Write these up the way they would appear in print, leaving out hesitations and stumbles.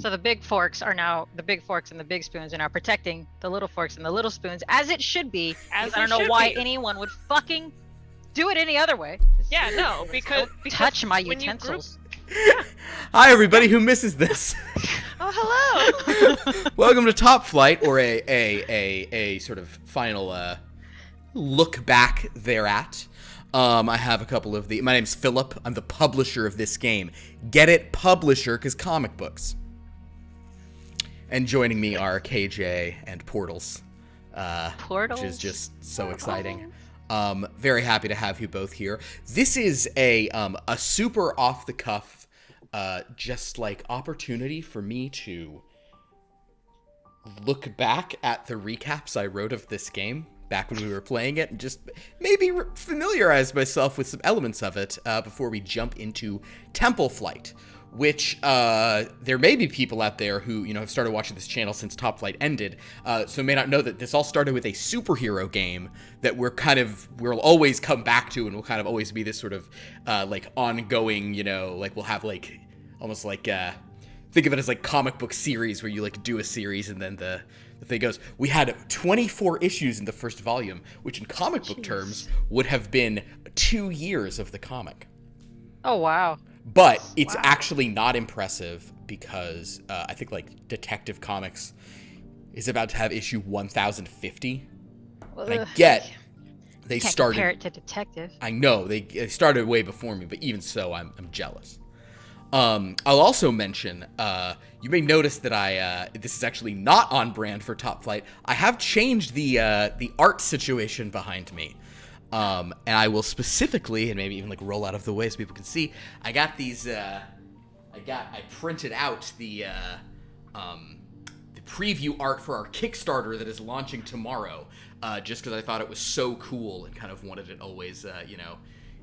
So the big forks and the big spoons are now protecting the little forks and the little spoons, as it should be. I don't know why anyone would fucking do it any other way. Yeah, no, because touch my utensils. Hi, everybody who misses this. Oh, hello. Welcome to Topflight, or a sort of final look back thereat. I have a couple of my name's Philip. I'm the publisher of this game. Get it? Publisher, because comic books. And joining me are KJ and Portals. Portals? Which is just so exciting. Very happy to have you both here. This is a super off-the-cuff, just like opportunity for me to look back at the recaps I wrote of this game back when we were playing it, and just maybe familiarize myself with some elements of it before we jump into Topflight, which there may be people out there who have started watching this channel since Topflight ended, so may not know that this all started with a superhero game that we'll always come back to, and will kind of always be this sort of like ongoing, like we'll have like almost like think of it as like comic book series where you like do a series and then the thing goes. We had 24 issues in the first volume, which in comic book terms would have been 2 years of the comic. Oh, wow. But it's actually not impressive because I think like Detective Comics is about to have issue 1050. Well, and I get they can't started. Compare it to Detective. I know they started way before me, but even so, I'm jealous. I'll also mention, you may notice that this is actually not on brand for Topflight. I have changed the art situation behind me. And I will specifically, and maybe even like roll out of the way so people can see, I got these, I printed out the preview art for our Kickstarter that is launching tomorrow, just because I thought it was so cool and kind of wanted it always,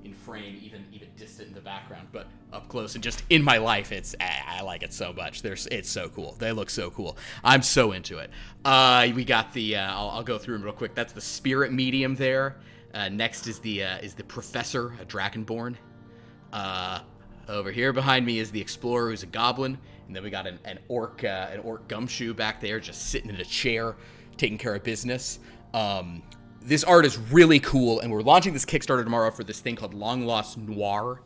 in frame, even distant in the background, but up close and just in my life, I like it so much. It's so cool. They look so cool. I'm so into it. We got the I'll go through them real quick. That's the Spirit Medium there. Next is the Professor, a Dragonborn. Over here behind me is the Explorer, who's a Goblin, and then we got an orc gumshoe back there, just sitting in a chair, taking care of business. This art is really cool, and we're launching this Kickstarter tomorrow for this thing called Long Lost Noir,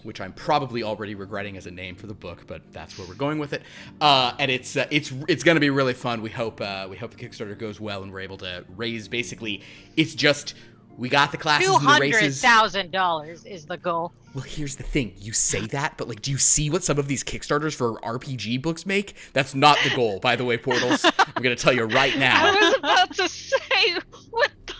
which I'm probably already regretting as a name for the book, but that's where we're going with it. And it's going to be really fun. We hope the Kickstarter goes well, and we're able to raise basically. It's just we got the classes and the races. $200,000 is the goal. Well, here's the thing. You say that, but like, do you see what some of these Kickstarters for RPG books make? That's not the goal, by the way, Portals. I'm going to tell you right now. I was about to say, what the...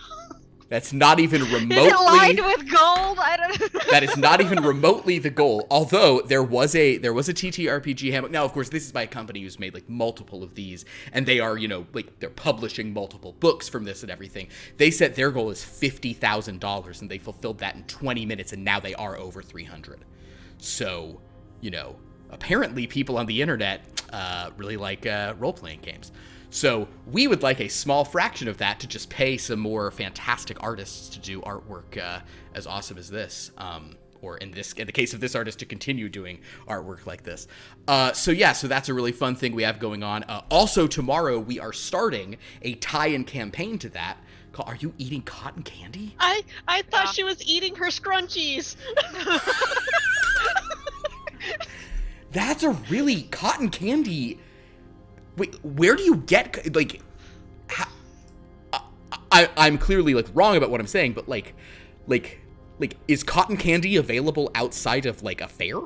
That's not even remotely... Is it lined with gold? I don't know. That is not even remotely the goal. Although there was a ttrpg handbook. Now, of course, this is by a company who's made like multiple of these, and they are, like they're publishing multiple books from this and everything. They said their goal is $50,000, and they fulfilled that in 20 minutes, and now they are over 300. So, apparently people on the internet really like role-playing games. So we would like a small fraction of that to just pay some more fantastic artists to do artwork as awesome as this, or in the case of this artist, to continue doing artwork like this. So that's a really fun thing we have going on. Also tomorrow we are starting a tie-in campaign to that. Are you eating cotton candy? I thought she was eating her scrunchies. That's a really cotton candy. Wait, where do you get, like, I'm clearly, like, wrong about what I'm saying, but, like, is cotton candy available outside of, like, a fair?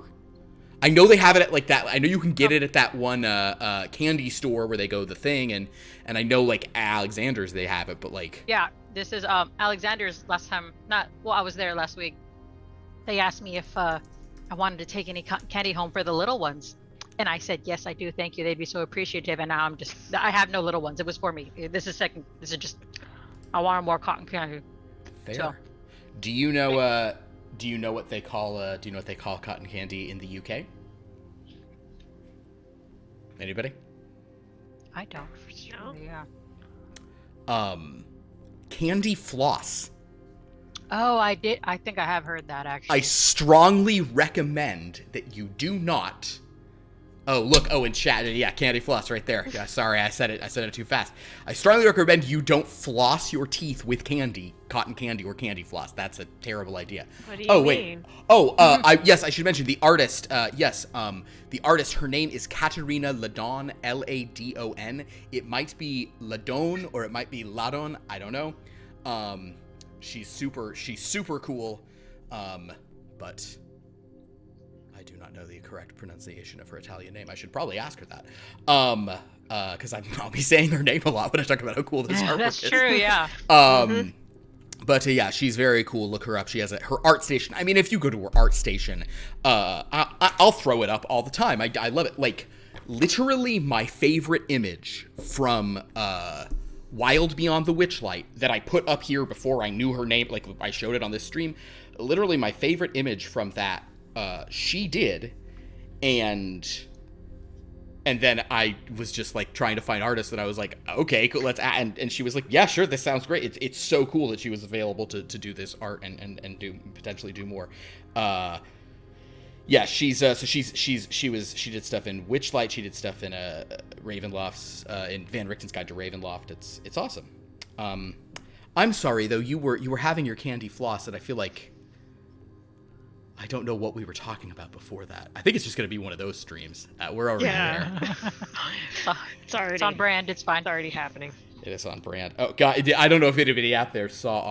I know they have it at, like, that, I know you can get it at that one, candy store where they go the thing, and I know, like, Alexander's they have it, but, like... Yeah, this is, Alexander's last time, I was there last week. They asked me if, I wanted to take any cotton candy home for the little ones. And I said, yes, I do. Thank you. They'd be so appreciative. And now I have no little ones. It was for me. This is just, I want more cotton candy. Fair. So. Do you know what they call cotton candy in the UK? Anybody? I don't. No. Yeah. Candy floss. Oh, I did. I think I have heard that, actually. I strongly recommend that you do not Oh, look. Oh, in chat. Yeah, candy floss right there. Yeah, sorry, I said it too fast. I strongly recommend you don't floss your teeth with candy, cotton candy or candy floss. That's a terrible idea. What do you mean? Wait. Oh, yes, I should mention the artist. The artist, her name is Katerina Ladon, Ladon. It might be Ladon or it might be Ladon. I don't know. She's super cool. But I do not know the correct pronunciation of her Italian name. I should probably ask her that. Because I'll be saying her name a lot when I talk about how cool this artwork That's is. true, yeah. But yeah, she's very cool. Look her up. She has her art station. I mean, if you go to her art station, I'll throw it up all the time. I love it. Like, literally my favorite image from Wild Beyond the Witchlight that I put up here before I knew her name. Like, I showed it on this stream. Literally my favorite image from that, she did, and then I was just like trying to find artists, and I was like, okay, cool, let's add, and she was like, yeah, sure, this sounds great. It's so cool that she was available to do this art and do potentially do more. Yeah, she did stuff in Witchlight, she did stuff in Ravenloft's in Van Richten's Guide to Ravenloft. It's awesome. I'm sorry though, you were having your candy floss, and I feel like I don't know what we were talking about before that. I think it's just going to be one of those streams. We're already there. It's on brand. It's fine. It's already happening. It is on brand. Oh God, I don't know if anybody out there saw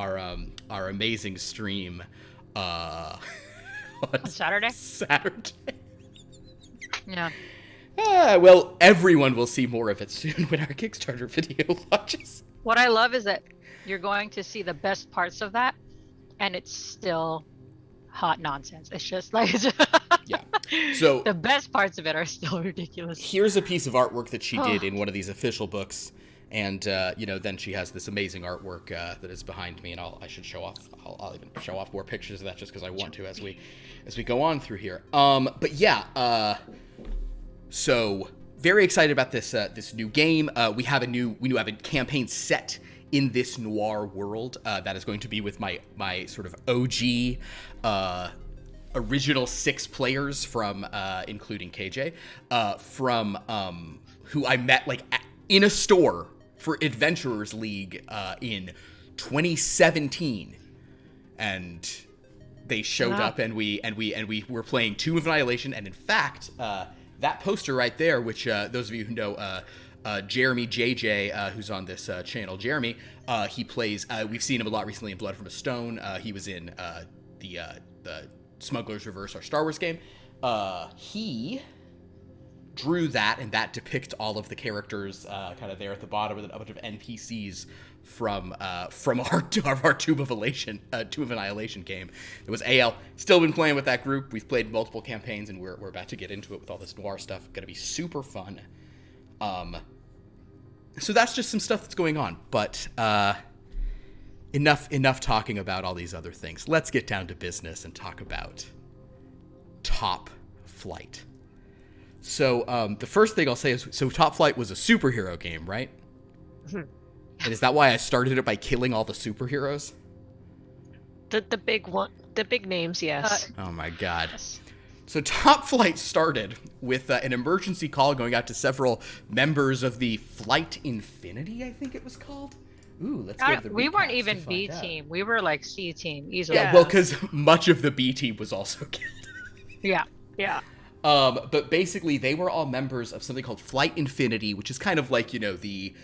our amazing stream on Saturday. Yeah. Yeah. Well, everyone will see more of it soon when our Kickstarter video launches. What I love is that you're going to see the best parts of that, and it's still hot nonsense. It's just like Yeah. So the best parts of it are still ridiculous. Here's a piece of artwork that she did in one of these official books, and then she has this amazing artwork that is behind me, and I should show off. I'll even show off more pictures of that just because I want to as we go on through here. But yeah. So very excited about this new game. We have a campaign set in this noir world that is going to be with my sort of OG original 6 players from including KJ from who I met like in a store for Adventurers League in 2017, and they showed up and we were playing Tomb of Annihilation, and in fact that poster right there, which those of you who know Jeremy JJ, who's on this channel, Jeremy, he plays, we've seen him a lot recently in Blood from a Stone. He was in the Smuggler's Reverse, our Star Wars game. He drew that, and that depicts all of the characters kind of there at the bottom, with a bunch of NPCs from our Tomb of Annihilation game. It was AL. Still been playing with that group. We've played multiple campaigns, and we're about to get into it with all this noir stuff. Gonna be super fun. So that's just some stuff that's going on, but enough talking about all these other things. Let's get down to business and talk about Topflight. So the first thing I'll say is, so Topflight was a superhero game, right? And is that why I started it by killing all the superheroes? The big names, yes. Oh my God. So Topflight started with an emergency call going out to several members of the Flight Infinity, I think it was called. Ooh, let's go to the We weren't recaps even to find B out. team. We were like C team easily. Yeah, well, because much of the B team was also killed. Yeah. But basically, they were all members of something called Flight Infinity, which is kind of like, the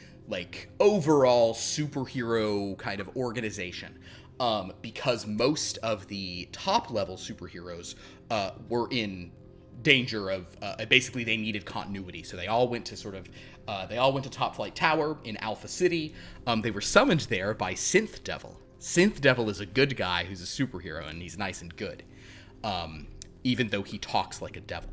overall superhero kind of organization. Because most of the top level superheroes were in danger of basically they needed continuity, so they all went to Topflight Tower in Alpha City. They were summoned there by Synth Devil. Synth Devil is a good guy who's a superhero, and he's nice and good, even though he talks like a devil.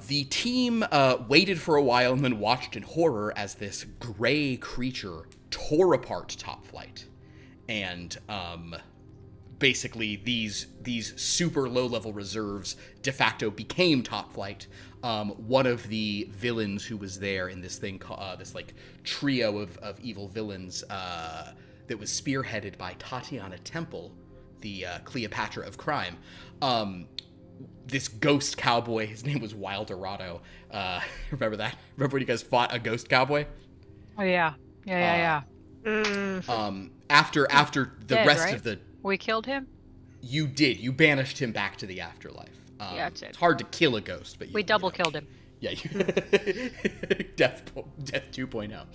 The team waited for a while and then watched in horror as this gray creature tore apart Topflight. And basically these super low-level reserves de facto became Topflight. One of the villains who was there in this thing, this trio of evil villains that was spearheaded by Tatiana Temple, the Cleopatra of crime, this ghost cowboy. His name was Wildorado. Remember that? Remember when you guys fought a ghost cowboy? Oh yeah. Yeah. After the Dead, rest right? of the We killed him. you banished him back to the afterlife. Yeah, that's it. It's hard to kill a ghost, but We double killed him. Yeah, Death 2.0.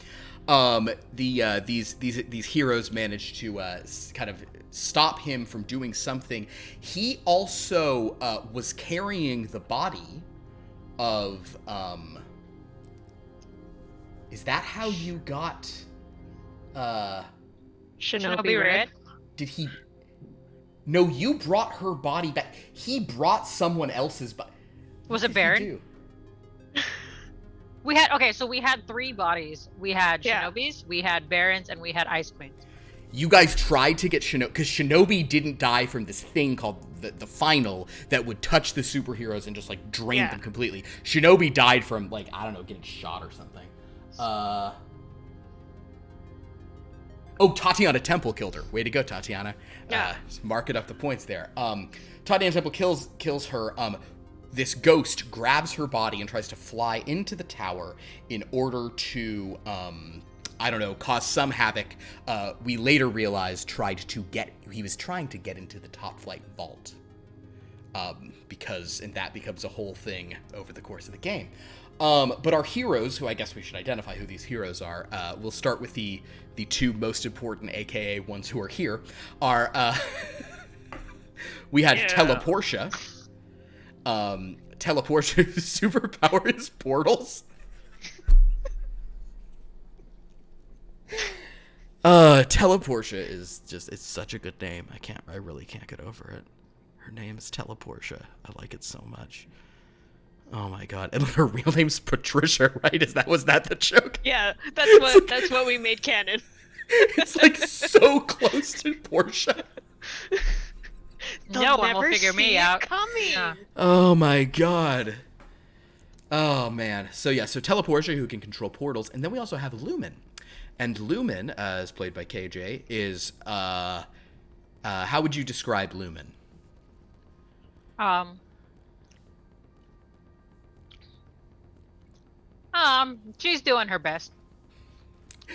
These heroes managed to kind of stop him from doing something. He also was carrying the body of. Is that how you got? Shinobi Red. Did he? No, you brought her body back. He brought someone else's body. Was it Baron? We had so we had 3 bodies. We had Shinobis, we had Barons, and we had Ice Queens. You guys tried to get Shinobi, because Shinobi didn't die from this thing called the Final that would touch the superheroes and just, like, drain them completely. Shinobi died from, like, I don't know, getting shot or something. Tatiana Temple killed her. Way to go, Tatiana. Yeah. Marking up the points there. Tatiana Temple kills her. This ghost grabs her body and tries to fly into the tower in order to, cause some havoc. We later realized he was trying to get into the Topflight vault. And that becomes a whole thing over the course of the game. But our heroes, who I guess we should identify who these heroes are, we'll start with the 2 most important, aka ones who are here, we had Teleportia. Teleportia's superpower is portals. Teleportia is it's such a good name. I really can't get over it. Her name is Teleportia. I like it so much. Oh my god. And her real name's Patricia, right? Was that the joke? Yeah, that's what we made canon. It's like so close to Portia. No one will figure me out. Coming. Yeah. Oh my god. Oh man. So Teleportia, who can control portals, and then we also have Lumen. And Lumen, as played by KJ, is how would you describe Lumen? She's doing her best.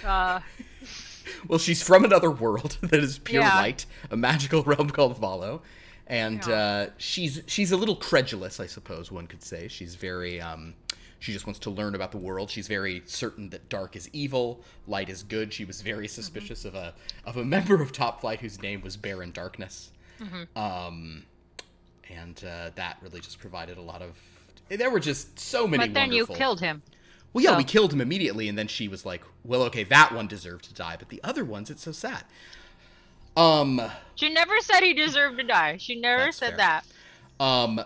Well, she's from another world that is pure light, a magical realm called Valo, and she's a little credulous, I suppose one could say. She's very she just wants to learn about the world. She's very certain that dark is evil, light is good. She was very suspicious of a member of Topflight whose name was Baron Darkness. And that really just provided a lot of. There were just so many. But then wonderful... you killed him. Well, yeah, we killed him immediately, and then she was like, "Well, okay, that one deserved to die, but the other ones, it's so sad." She never said he deserved to die. She never said fair. that.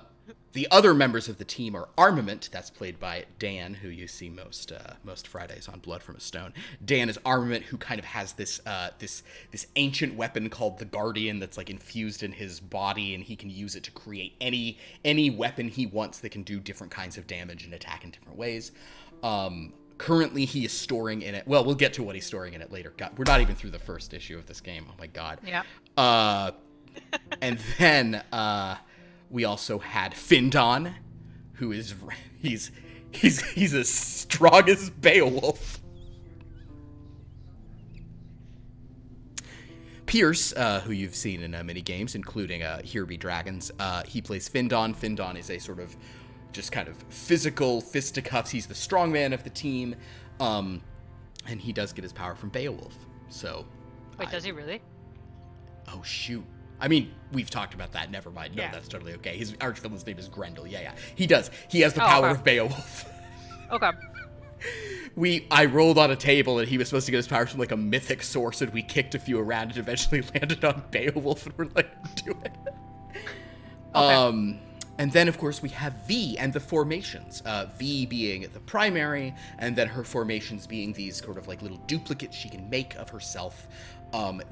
The other members of the team are Armament. That's played by Dan, who you see most Fridays on Blood from a Stone. Dan is Armament, who kind of has this ancient weapon called the Guardian that's like infused in his body, and he can use it to create any weapon he wants that can do different kinds of damage and attack in different ways. Currently, he is storing in it. Well, we'll get to what he's storing in it later. God, we're not even through the first issue of this game. Oh my god. Yeah. And then we also had Findon, who is he's as strong as Beowulf. Pierce, who you've seen in many games, including Here Be Dragons, he plays Findon. Findon is a sort of just kind of physical fisticuffs. He's the strongman of the team, and he does get his power from Beowulf. So, Wait, does he really? Oh shoot! I mean, we've talked about that. Never mind. No, Yeah. That's totally okay. His archvillain's name is Grendel. Yeah. He does. He has the power of Beowulf. Okay. I rolled on a table, and he was supposed to get his powers from like a mythic source, and we kicked a few around, and eventually landed on Beowulf, and we're like, do it. Okay. And then, of course, we have V and the formations. V being the primary, and then her formations being these sort of like little duplicates she can make of herself.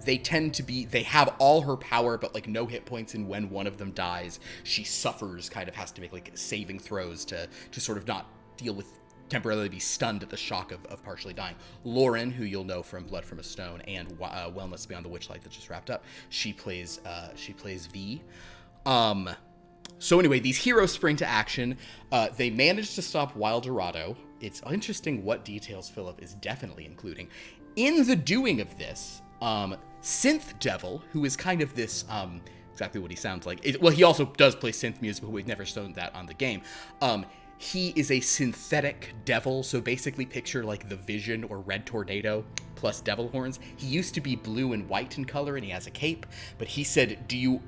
They have all her power, but like no hit points, and when one of them dies, she suffers, kind of has to make like saving throws to sort of not deal with, temporarily be stunned at the shock of partially dying. Lauren, who you'll know from Blood from a Stone and Wellness Beyond the Witchlight that just wrapped up, she plays V. So anyway, these heroes spring to action. They manage to stop Wildorado. It's interesting what details Philip is definitely including. In the doing of this, Synth Devil, who is kind of this, exactly what he sounds like. He also does play synth music, but we've never shown that on the game. He is a synthetic devil, so basically picture like the Vision or Red Tornado plus devil horns. He used to be blue and white in color, and he has a cape, but he said, can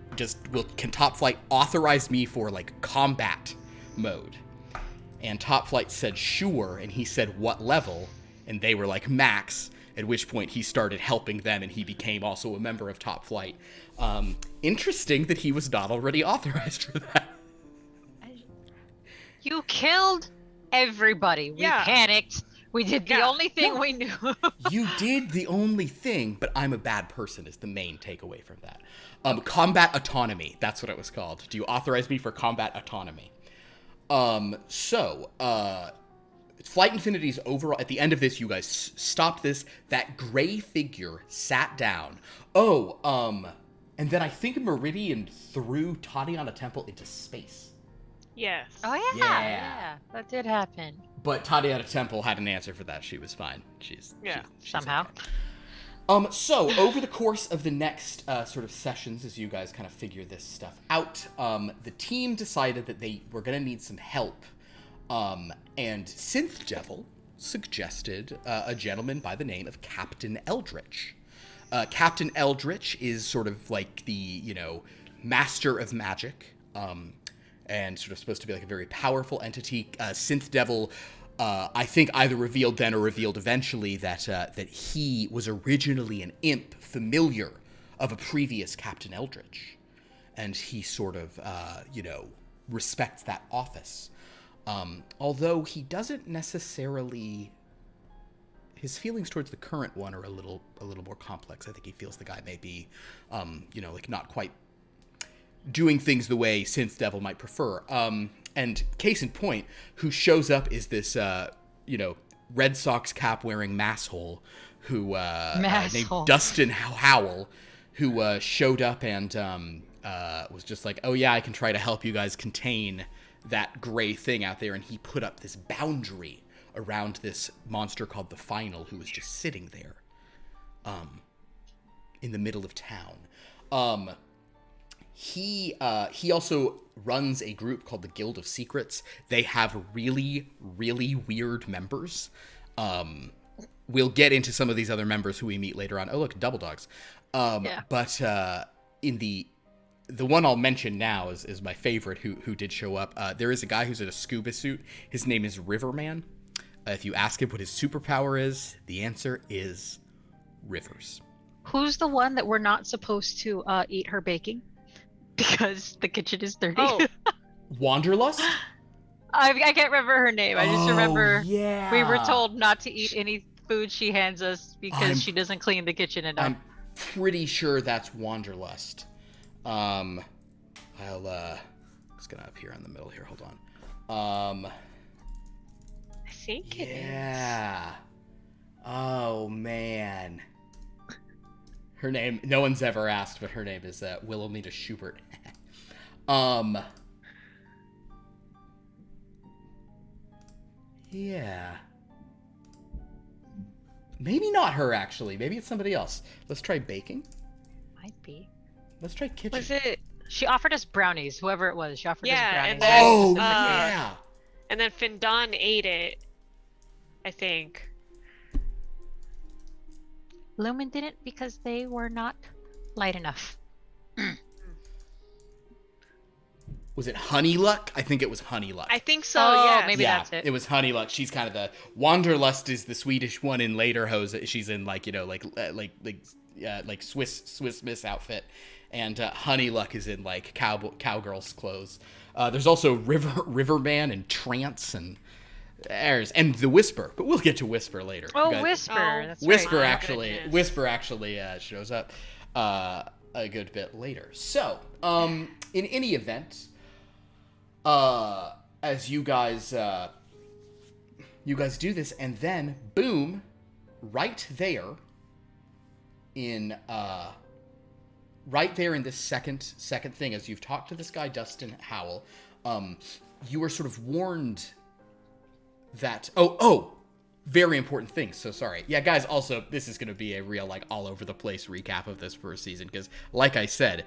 Topflight authorize me for like combat mode? And Topflight said, sure, and he said, what level? And they were like, max, at which point he started helping them, and he became also a member of Topflight. Interesting that he was not already authorized for that. You killed everybody. We panicked. We did the only thing we knew. You did the only thing, but I'm a bad person is the main takeaway from that. Combat autonomy. That's what it was called. Do you authorize me for combat autonomy? Flight Infinity's overall, at the end of this, you guys stopped this. That gray figure sat down. And then I think Meridian threw Tatiana Temple into space. Yes. Oh, yeah. That did happen. But Tatiana Temple had an answer for that. She was fine. She's somehow. Okay. So, over the course of the next sort of sessions, as you guys kind of figure this stuff out, the team decided that they were going to need some help. And Synth Devil suggested a gentleman by the name of Captain Eldritch. Captain Eldritch is sort of like the, master of magic, and sort of supposed to be like a very powerful entity. Synth Devil, I think either revealed then or revealed eventually that he was originally an imp familiar of a previous Captain Eldritch. And he sort of, respects that office. Although he doesn't necessarily... His feelings towards the current one are a little more complex. I think he feels the guy may be, not quite doing things the way Synth Devil might prefer. And case in point, who shows up is this, Red Sox cap wearing masshole who named Dustin Howell, who showed up and was just like, oh yeah, I can try to help you guys contain that gray thing out there. And he put up this boundary around this monster called the Final, who was just sitting there in the middle of town. He also runs a group called the Guild of Secrets. They have really, really weird members. We'll get into some of these other members who we meet later on. Oh, look, Double Dogs. But in the one I'll mention now is my favorite who did show up. There is a guy who's in a scuba suit. His name is Riverman. If you ask him what his superpower is, the answer is rivers. Who's the one that we're not supposed to eat her baking? Because the kitchen is dirty. Oh. Wanderlust? I can't remember her name. I just remember we were told not to eat any food she hands us because she doesn't clean the kitchen enough. I'm pretty sure that's Wanderlust. It's gonna appear in the middle here. Hold on. I think it is. Yeah. Oh man. Her name, no one's ever asked, but her name is Wilhelmina Schubert. Yeah. Maybe not her, actually. Maybe it's somebody else. Let's try baking. Might be. Let's try kitchen. Was it? She offered us brownies, whoever it was. She offered us brownies. And then, oh, yeah. And then Findon ate it, I think. Lumen didn't because they were not light enough. Was it Honey Luck? I think it was Honey Luck. I think so, yeah. Maybe that's it. It was Honey Luck. She's kind of the... Wanderlust is the Swedish one in later Hose. She's in like Swiss Miss outfit. And Honey Luck is in like cowgirl's clothes. There's also Riverman and Trance and the Whisper, but we'll get to Whisper later. Oh, Whisper. That's Whisper right. actually. Whisper actually shows up a good bit later. So, in any event, as you guys do this, and then boom, right there in right there in this second thing, as you've talked to this guy, Dustin Howell, you were sort of warned that, very important thing. So sorry. Yeah, guys, also, this is going to be a real, like, all over the place recap of this first season, because, like I said,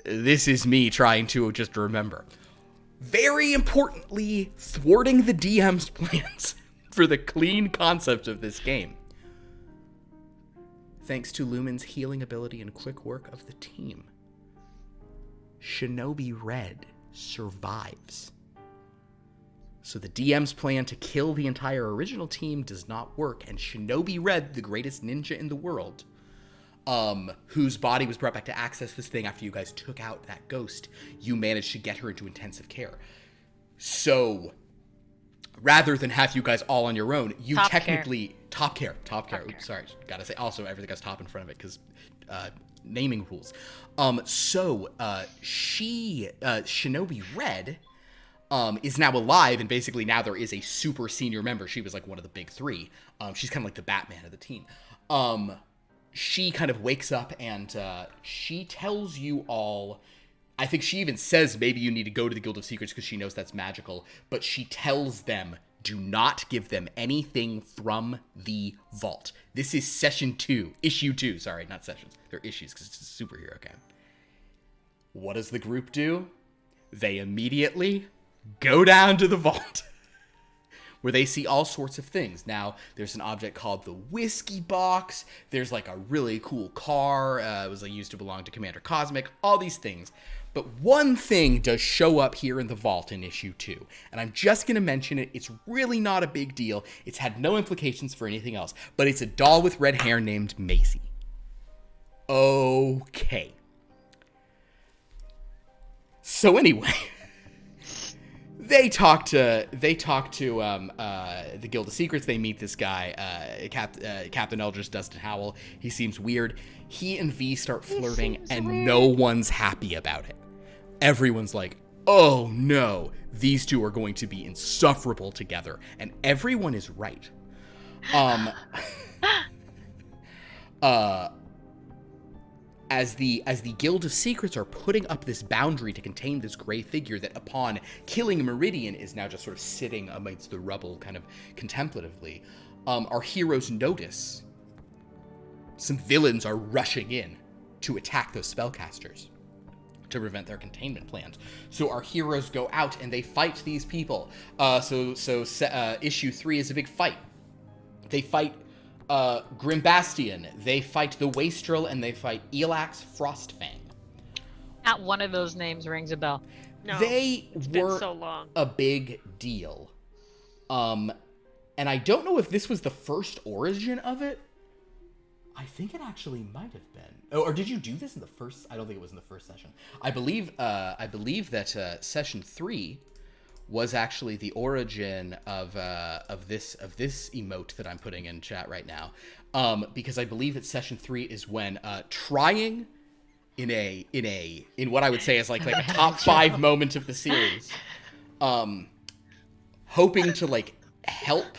this is me trying to just remember. Very importantly, thwarting the DM's plans for the clean concept of this game. Thanks to Lumen's healing ability and quick work of the team, Shinobi Red survives. So the DM's plan to kill the entire original team does not work, and Shinobi Red, the greatest ninja in the world, whose body was brought back to access this thing after you guys took out that ghost, you managed to get her into intensive care. So, rather than have you guys all on your own, you Top care. Oops, sorry. Gotta say, also, everything has top in front of it, because naming rules. Shinobi Red is now alive, and basically now there is a super senior member. She was like one of the big three. She's kind of like the Batman of the team. She kind of wakes up and she tells you all, I think she even says maybe you need to go to the Guild of Secrets because she knows that's magical, but she tells them, do not give them anything from the vault. This is issue 2, sorry, not sessions. They're issues because it's a superhero game. What does the group do? They immediately go down to the vault, where they see all sorts of things. Now, there's an object called the Whiskey Box. There's like a really cool car. It was like used to belong to Commander Cosmic. All these things. But one thing does show up here in the vault in issue 2. And I'm just going to mention it. It's really not a big deal. It's had no implications for anything else. But it's a doll with red hair named Maisie. Okay. So anyway... They talk to the Guild of Secrets. They meet this guy, Captain Eldridge Dustin Howell. He seems weird. He and V start flirting, and weird. No one's happy about it. Everyone's like, oh no, these two are going to be insufferable together. And everyone is right. As the Guild of Secrets are putting up this boundary to contain this gray figure that upon killing Meridian is now just sort of sitting amidst the rubble kind of contemplatively, our heroes notice some villains are rushing in to attack those spellcasters to prevent their containment plans. So our heroes go out and they fight these people. Issue 3 is a big fight. They fight Grim Bastion, they fight the Wastrel, and they fight Elax Frostfang. Not one of those names rings a bell. No, they it's were been so long. A big deal. And I don't know if this was the first origin of it. I think it actually might have been. Oh, or did you do this in the first? I don't think it was in the first session. I believe that session 3 was actually the origin of this emote that I'm putting in chat right now, because I believe that session 3 is when trying in what I would say is like a top 5 moment of the series, hoping to like help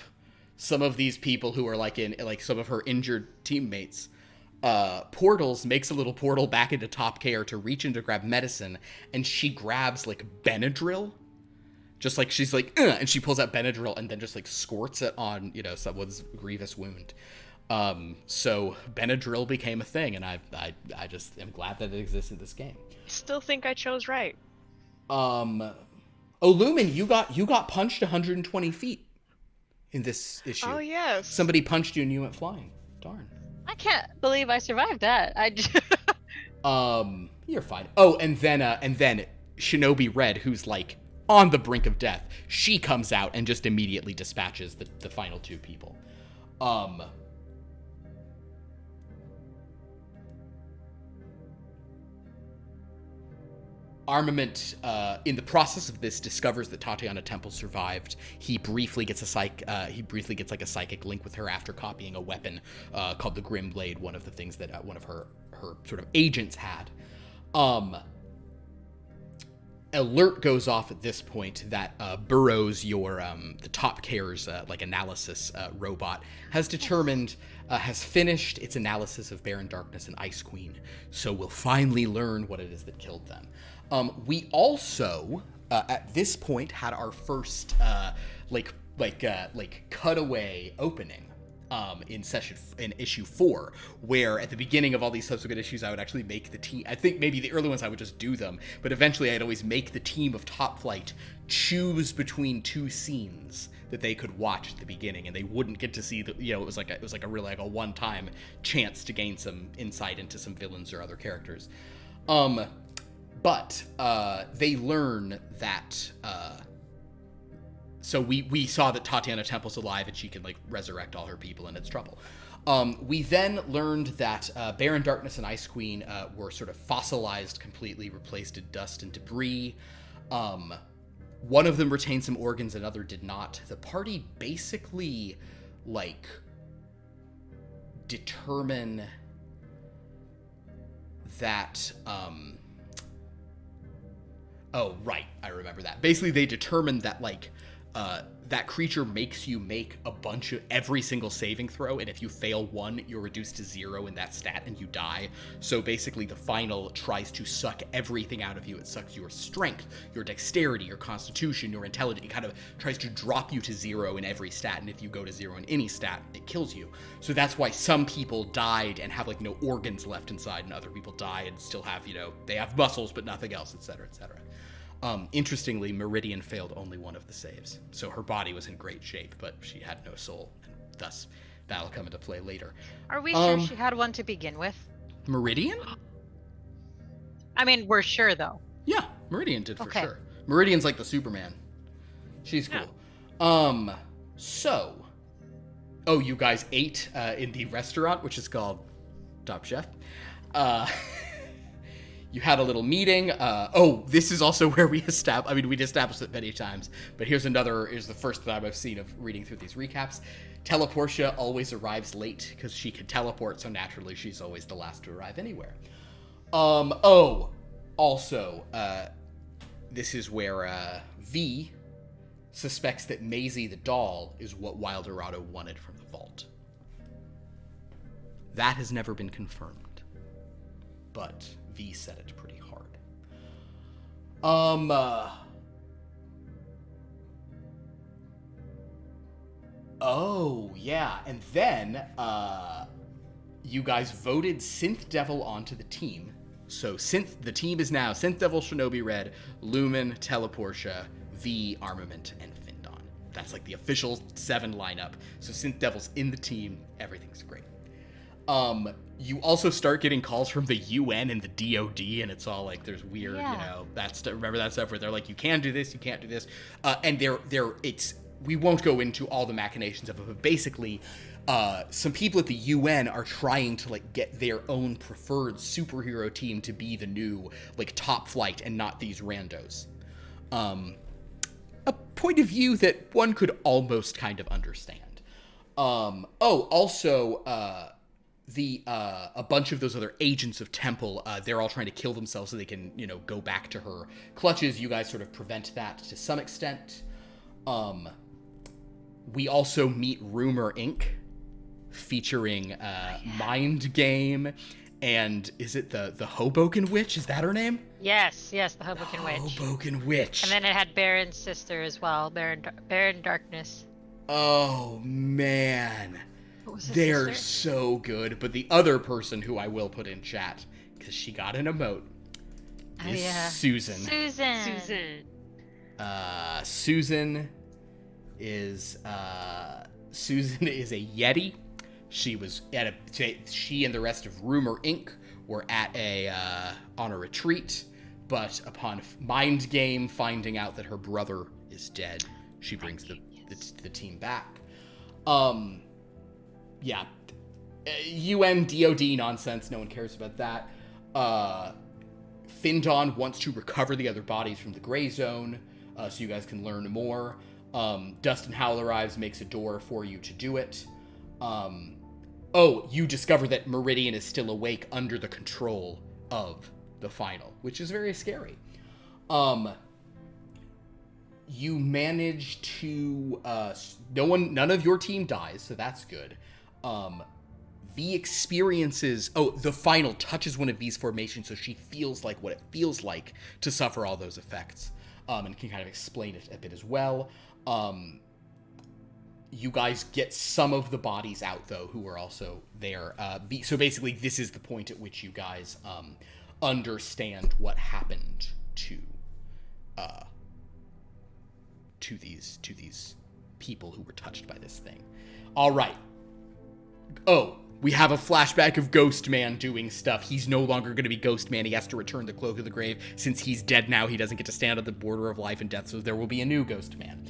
some of these people who are like in like some of her injured teammates. Portals makes a little portal back into Top Care to reach in to grab medicine, and she grabs like Benadryl. Just like she's like, and she pulls out Benadryl and then just like squirts it on, someone's grievous wound. So Benadryl became a thing, and I just am glad that it exists in this game. I still think I chose right. Oh, Lumen, you got punched 120 feet in this issue. Oh yes. Somebody punched you and you went flying. Darn. I can't believe I survived that. You're fine. Oh, and then Shinobi Red, who's like on the brink of death, she comes out and just immediately dispatches the final 2 people. Armament, in the process of this, discovers that Tatiana Temple survived. He briefly gets a psychic link with her after copying a weapon called the Grim Blade, one of the things that one of her sort of agents had. alert goes off at this point that Burroughs, the Top Care's analysis robot, has determined, has finished its analysis of Baron Darkness and Ice Queen. So we'll finally learn what it is that killed them. We also, at this point, had our first cutaway opening. In issue 4, where at the beginning of all these subsequent issues, I would actually make the team. I think maybe the early ones I would just do them, but eventually I'd always make the team of Topflight choose between 2 scenes that they could watch at the beginning, and they wouldn't get to see the. It was like a really a one-time chance to gain some insight into some villains or other characters. But they learn that. So we saw that Tatiana Temple's alive and she can resurrect all her people and it's trouble. We then learned that Baron Darkness and Ice Queen were sort of fossilized completely, replaced in dust and debris. One of them retained some organs, another did not. The party basically determine that. Oh right, I remember that. Basically, they determined that that creature makes you make a bunch of every single saving throw, and if you fail one, you're reduced to 0 in that stat and you die. So basically the final tries to suck everything out of you. It sucks your strength, your dexterity, your constitution, your intelligence. It kind of tries to drop you to 0 in every stat, and if you go to 0 in any stat, it kills you. So that's why some people died and have no organs left inside, and other people die and still have, they have muscles but nothing else, etc., etc. Interestingly, Meridian failed only one of the saves, so her body was in great shape, but she had no soul, and thus that'll come into play later. Are we sure she had one to begin with? Meridian? I mean, we're sure, though. Yeah, Meridian did for sure. Meridian's like the Superman. She's cool. So, you guys ate in the restaurant, which is called Top Chef. You had a little meeting. This is also where we established, we'd established it many times, but here's the first time I've seen of reading through these recaps. Teleportia always arrives late because she can teleport, so naturally she's always the last to arrive anywhere. This is where V suspects that Maisie the doll is what Wildorado wanted from the vault. That has never been confirmed, but V said it pretty hard. And then, you guys voted Synth Devil onto the team. So the team is now Synth Devil, Shinobi Red, Lumen, Teleportia, V, Armament, and Findon. That's the official 7 lineup. So Synth Devil's in the team. Everything's great. You also start getting calls from the UN and the DOD, and it's all there's weird, remember that stuff where they're you can do this, you can't do this, and we won't go into all the machinations of it, but basically, some people at the UN are trying to get their own preferred superhero team to be the new Topflight and not these randos. A point of view that one could almost kind of understand. A bunch of those other agents of Temple, they're all trying to kill themselves so they can, go back to her clutches. You guys sort of prevent that to some extent. We also meet Rumor Inc., featuring Mind Game, and is it the Hoboken Witch? Is that her name? Yes, the Hoboken Witch. Hoboken Witch. And then it had Baron's sister as well, Baron Darkness. Oh, man. They're so good, but the other person who I will put in chat, because she got an emote, is Susan. Susan is a Yeti. She and the rest of Rumor Inc. were on a retreat, but upon Mind Game finding out that her brother is dead, she brings the team back. UN DOD nonsense. No one cares about that. Findon wants to recover the other bodies from the gray zone, so you guys can learn more. Dustin Howell arrives, makes a door for you to do it. You discover that Meridian is still awake under the control of the Final, which is very scary. You manage to none of your team dies, so that's good. V experiences the final touches one of V's formations, so she feels like what it feels like to suffer all those effects, and can kind of explain it a bit as well. You guys get some of the bodies out, though, who are also there. So basically, this is the point at which you guys understand what happened to these people who were touched by this thing. All right. Oh, we have a flashback of Ghost Man doing stuff. He's no longer going to be Ghost Man. He has to return the Cloak of the Grave. Since he's dead now, he doesn't get to stand at the border of life and death, so there will be a new Ghost Man.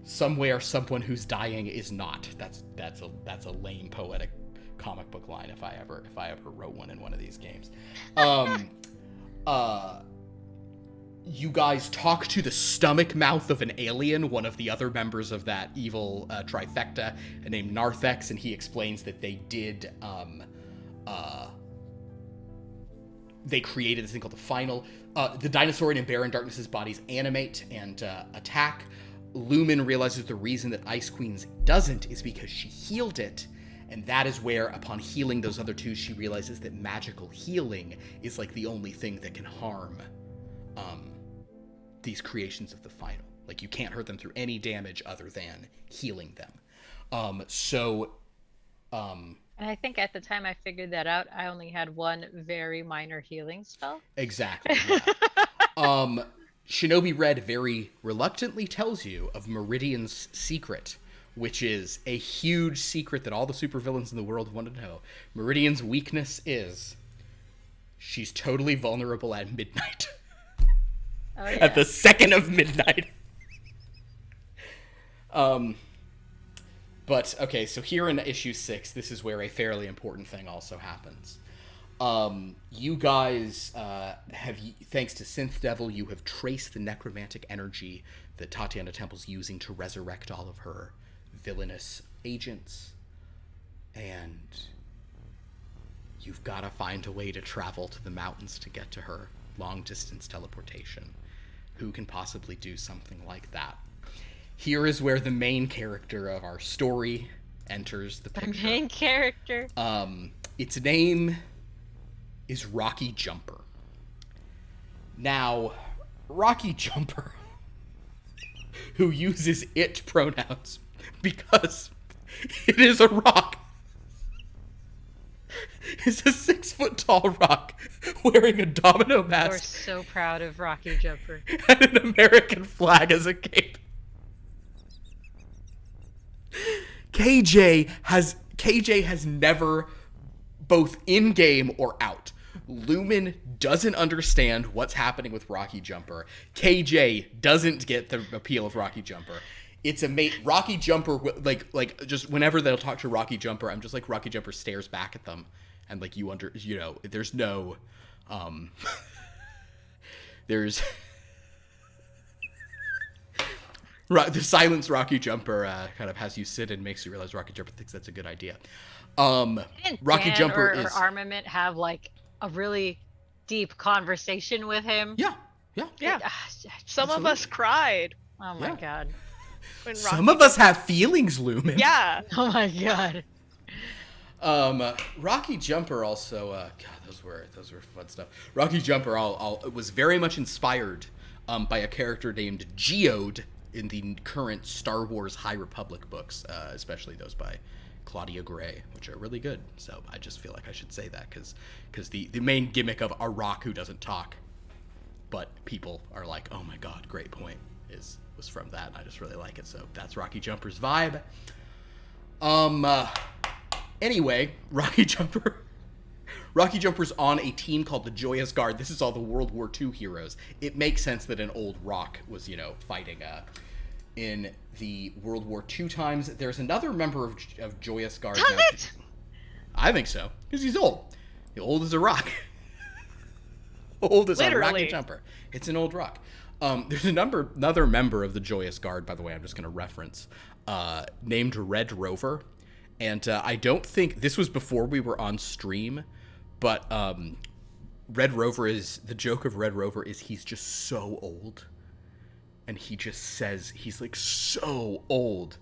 Somewhere someone who's dying is not. That's a lame poetic comic book line if I ever wrote one in one of these games. You guys talk to the stomach mouth of an alien, one of the other members of that evil trifecta, named Narthex, and he explains that they did they created this thing called the Final. The Dinosaurian and Baron Darkness's bodies animate and attack. Lumen realizes the reason that Ice Queen's doesn't is because she healed it, and that is where, upon healing those other two, she realizes that magical healing is like the only thing that can harm these creations of the Final. Like, you can't hurt them through any damage other than healing them. And I think at the time I figured that out, I only had one very minor healing spell. Exactly. Yeah. Shinobi Red very reluctantly tells you of Meridian's secret, which is a huge secret that all the supervillains in the world want to know. Meridian's weakness is she's totally vulnerable at midnight. Oh, yeah. At the second of midnight. But, okay, so here in issue 6, this is where a fairly important thing also happens. You guys thanks to Synth Devil, you have traced the necromantic energy that Tatiana Temple's using to resurrect all of her villainous agents. And you've got to find a way to travel to the mountains to get to her. Long-distance teleportation. Who can possibly do something like that? Here is where the main character of our story enters the picture. The main character? Its name is Rocky Jumper. Now, Rocky Jumper, who uses it pronouns because it is a rock, is a 6-foot-tall rock wearing a domino mask. We're so proud of Rocky Jumper. And an American flag as a cape. KJ has never, both in-game or out, Lumen doesn't understand what's happening with Rocky Jumper. KJ doesn't get the appeal of Rocky Jumper. It's Rocky Jumper, like just whenever they'll talk to Rocky Jumper, I'm just like, Rocky Jumper stares back at them, and like there's no, there's the silence Rocky Jumper kind of has you sit and makes you realize Rocky Jumper thinks that's a good idea. Rocky Dan Jumper or Armament have like a really deep conversation with him. Yeah. Some of us cried. Oh my god. When Some of us have feelings, Lumen. Yeah. Oh my god. Rocky Jumper also, God, those were fun stuff. Rocky Jumper was very much inspired by a character named Geode in the current Star Wars High Republic books, especially those by Claudia Gray, which are really good. So I just feel like I should say that because the main gimmick of a rock who doesn't talk, but people are like, oh my god, great point, was from that, and I just really like it. So that's Rocky Jumper's vibe. Anyway, Rocky Jumper's on a team called the Joyous Guard. This is all the World War II heroes. It makes sense that an old rock was, fighting in the World War II times. There's another member of Joyous Guard. I think so, because he's old. Old as a rock. Old as a Rocky Jumper. It's an old rock. There's another member of the Joyous Guard, by the way, I'm just going to reference, named Red Rover. And I don't think this was before we were on stream, but Red Rover the joke of Red Rover is he's just so old and he just says, he's like so old,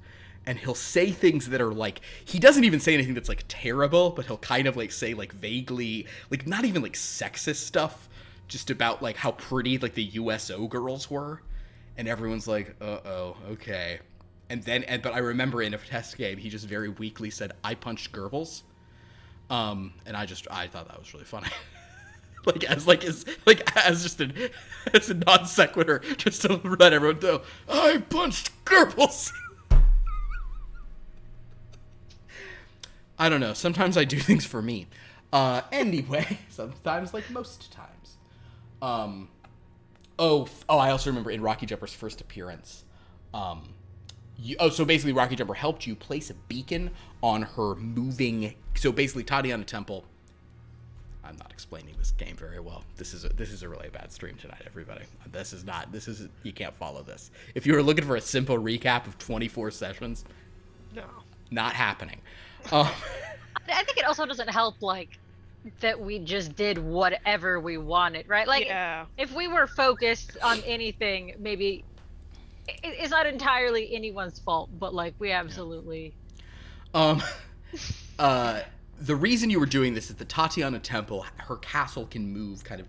and he'll say things that are like, he doesn't even say anything that's like terrible, but he'll kind of like say like vaguely, like not even like sexist stuff, just about like how pretty like the USO girls were, and everyone's like, uh-oh, okay. And then, but I remember in a test game, he just very weakly said, "I punched Goebbels," and I thought that was really funny. as a non sequitur, just to let everyone know, I punched Goebbels. I don't know. Sometimes I do things for me. Anyway, sometimes, like most times. I also remember in Rocky Jumper's first appearance. So basically, Rocky Jumper helped you place a beacon on her moving. So basically, Tatiana Temple. I'm not explaining this game very well. This is a really bad stream tonight, everybody. You can't follow this. If you were looking for a simple recap of 24 sessions, No. not happening. I think it also doesn't help, like, that we just did whatever we wanted, right? Like, Yeah. if we were focused on anything, maybe it's not entirely anyone's fault, but like we absolutely. The reason you were doing this is the Tatiana Temple, her castle can move can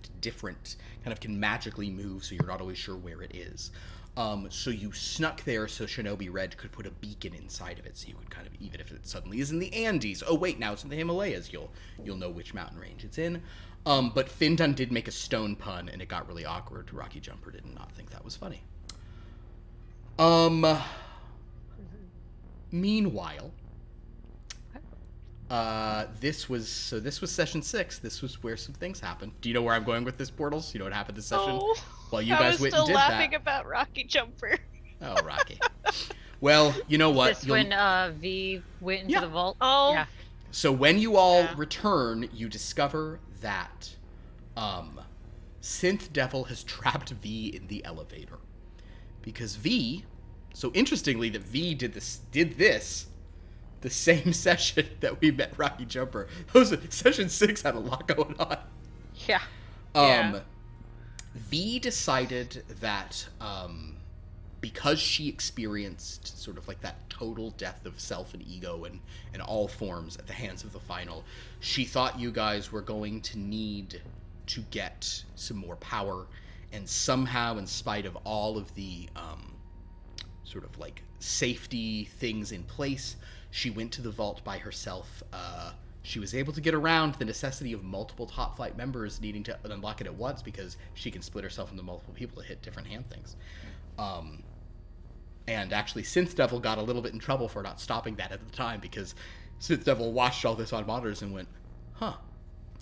magically move, so you're not always sure where it is. So you snuck there so Shinobi Red could put a beacon inside of it, so you could kind of, even if it suddenly is in the Andes, oh wait, now it's in the Himalayas, you'll know which mountain range it's in. But Findun did make a stone pun, and it got really awkward. Rocky Jumper did not think that was funny. Meanwhile, this was session 6. This was where some things happened. Do you know where I'm going with this, Portals? You know what happened this session? Oh, Well, you guys went and did that. I was still laughing that. about Rocky Jumper. Oh, Rocky. Well, you know what? This when V went into the vault. Oh. Yeah. So when you all return, you discover that Synth Devil has trapped V in the elevator. Because V, so interestingly that V did this the same session that we met Rocky Jumper. Session 6 had a lot going on. Yeah. V decided that because she experienced sort of like that total death of self and ego and in all forms at the hands of the final, she thought you guys were going to need to get some more power, and somehow, in spite of all of the sort of like safety things in place, she went to the vault by herself. She was able to get around the necessity of multiple Topflight members needing to unlock it at once, because she can split herself into multiple people to hit different hand things. And actually, Synth Devil got a little bit in trouble for not stopping that at the time, because Synth Devil watched all this on monitors and went, huh.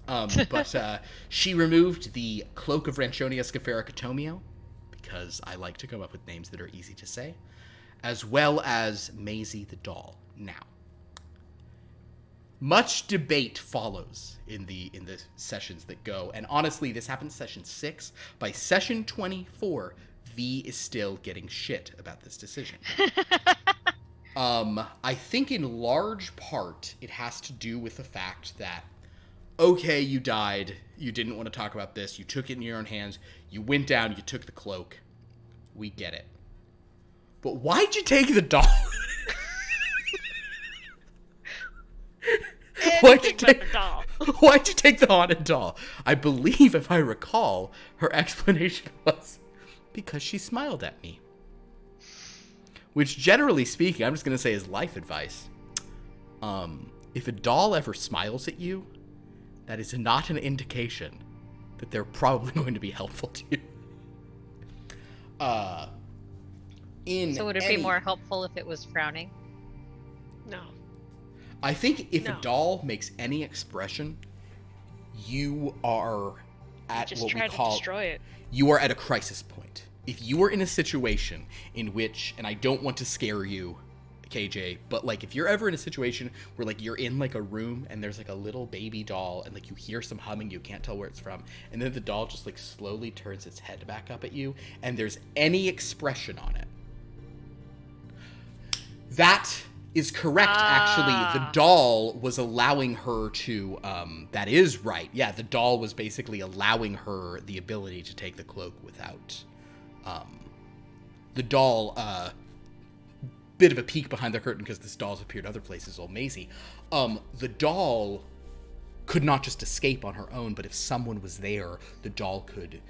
But she removed the Cloak of Ranchonia Scafera Catomio, because I like to come up with names that are easy to say, as well as Maisie the doll. Now, much debate follows in the sessions that go, and honestly, this happened in session 6. By session 24, V is still getting shit about this decision. I think in large part it has to do with the fact that, okay, you died, you didn't want to talk about this, you took it in your own hands, you went down, you took the cloak, we get it. But why'd you take the doll? Why'd you take the haunted doll? I believe, if I recall, her explanation was because she smiled at me. Which, generally speaking, I'm just going to say is life advice. If a doll ever smiles at you, that is not an indication that they're probably going to be helpful to you. So would it be more helpful if it was frowning? No. I think if a doll makes any expression, you are at Just what we try to call destroy it. You are at a crisis point. If you are in a situation in which, and I don't want to scare you, KJ, but like if you're ever in a situation where like you're in like a room and there's like a little baby doll and like you hear some humming, you can't tell where it's from, and then the doll just like slowly turns its head back up at you and there's any expression on it, that is correct. Actually, the doll was allowing her to that is right. Yeah, the doll was basically allowing her the ability to take the cloak without the doll, bit of a peek behind the curtain because this doll's appeared other places, old Maisie. The doll could not just escape on her own, but if someone was there, the doll could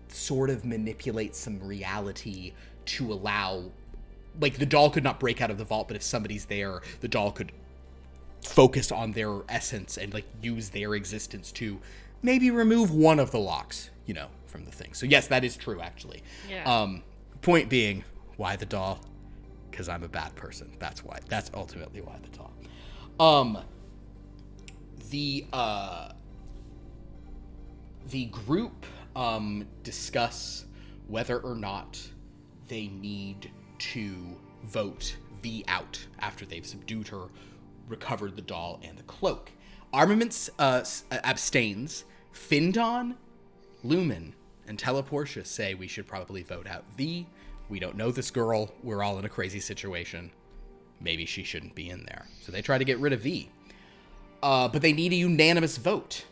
sort of manipulate some reality to allow, like, the doll could not break out of the vault, but if somebody's there, the doll could focus on their essence and, like, use their existence to maybe remove one of the locks, you know, from the thing. So yes, that is true, actually. Yeah. Point being, why the doll? Because I'm a bad person. That's why. That's ultimately why the doll. The group discuss whether or not they need to vote V out after they've subdued her, recovered the doll and the cloak. Armaments abstains. Findon, Lumen, and Teleportia say we should probably vote out V. We don't know this girl. We're all in a crazy situation. Maybe she shouldn't be in there. So they try to get rid of V. But they need a unanimous vote.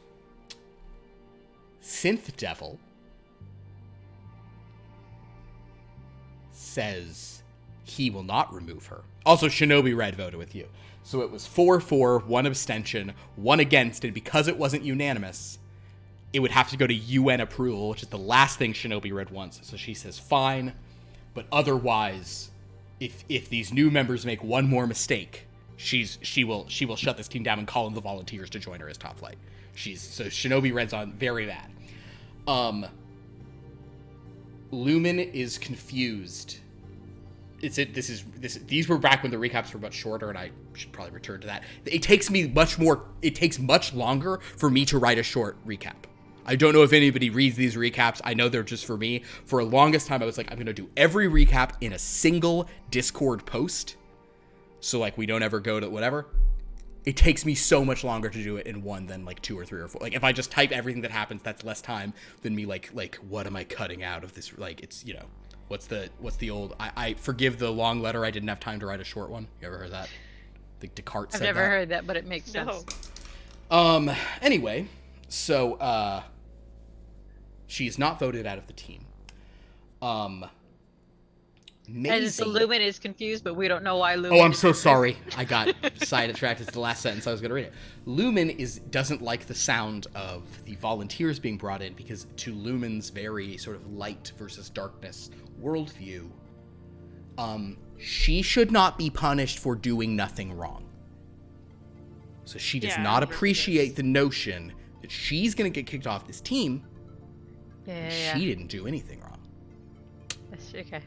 Synth Devil says he will not remove her. Also, Shinobi Red voted with you. So it was 4-4, 1 abstention, 1 against, and because it wasn't unanimous, it would have to go to UN approval, which is the last thing Shinobi Red wants. So she says fine, but otherwise, if these new members make one more mistake, she will shut this team down and call in the volunteers to join her as Topflight. So Shinobi Red's on very bad. Lumen is confused. These were back when the recaps were much shorter, and I should probably return to that. It takes much longer for me to write a short recap. I don't know if anybody reads these recaps. I know they're just for me. For the longest time, I was like, I'm going to do every recap in a single Discord post. So, like, we don't ever go to whatever. It takes me so much longer to do it in one than, like, 2 or 3 or 4. Like, if I just type everything that happens, that's less time than me, like, what am I cutting out of this? Like, it's, you know, what's the old, I forgive the long letter. I didn't have time to write a short one. You ever heard that? I think Descartes said that. I've never heard that, but it makes sense. Anyway, so, she's not voted out of the team. And so Lumen is confused, but we don't know why Lumen. Oh, I'm so sorry. I got sidetracked. It's the last sentence I was going to read it. Lumen doesn't like the sound of the volunteers being brought in because to Lumen's very sort of light versus darkness worldview, she should not be punished for doing nothing wrong. So she does not appreciate the notion that she's going to get kicked off this team. She didn't do anything wrong. That's okay.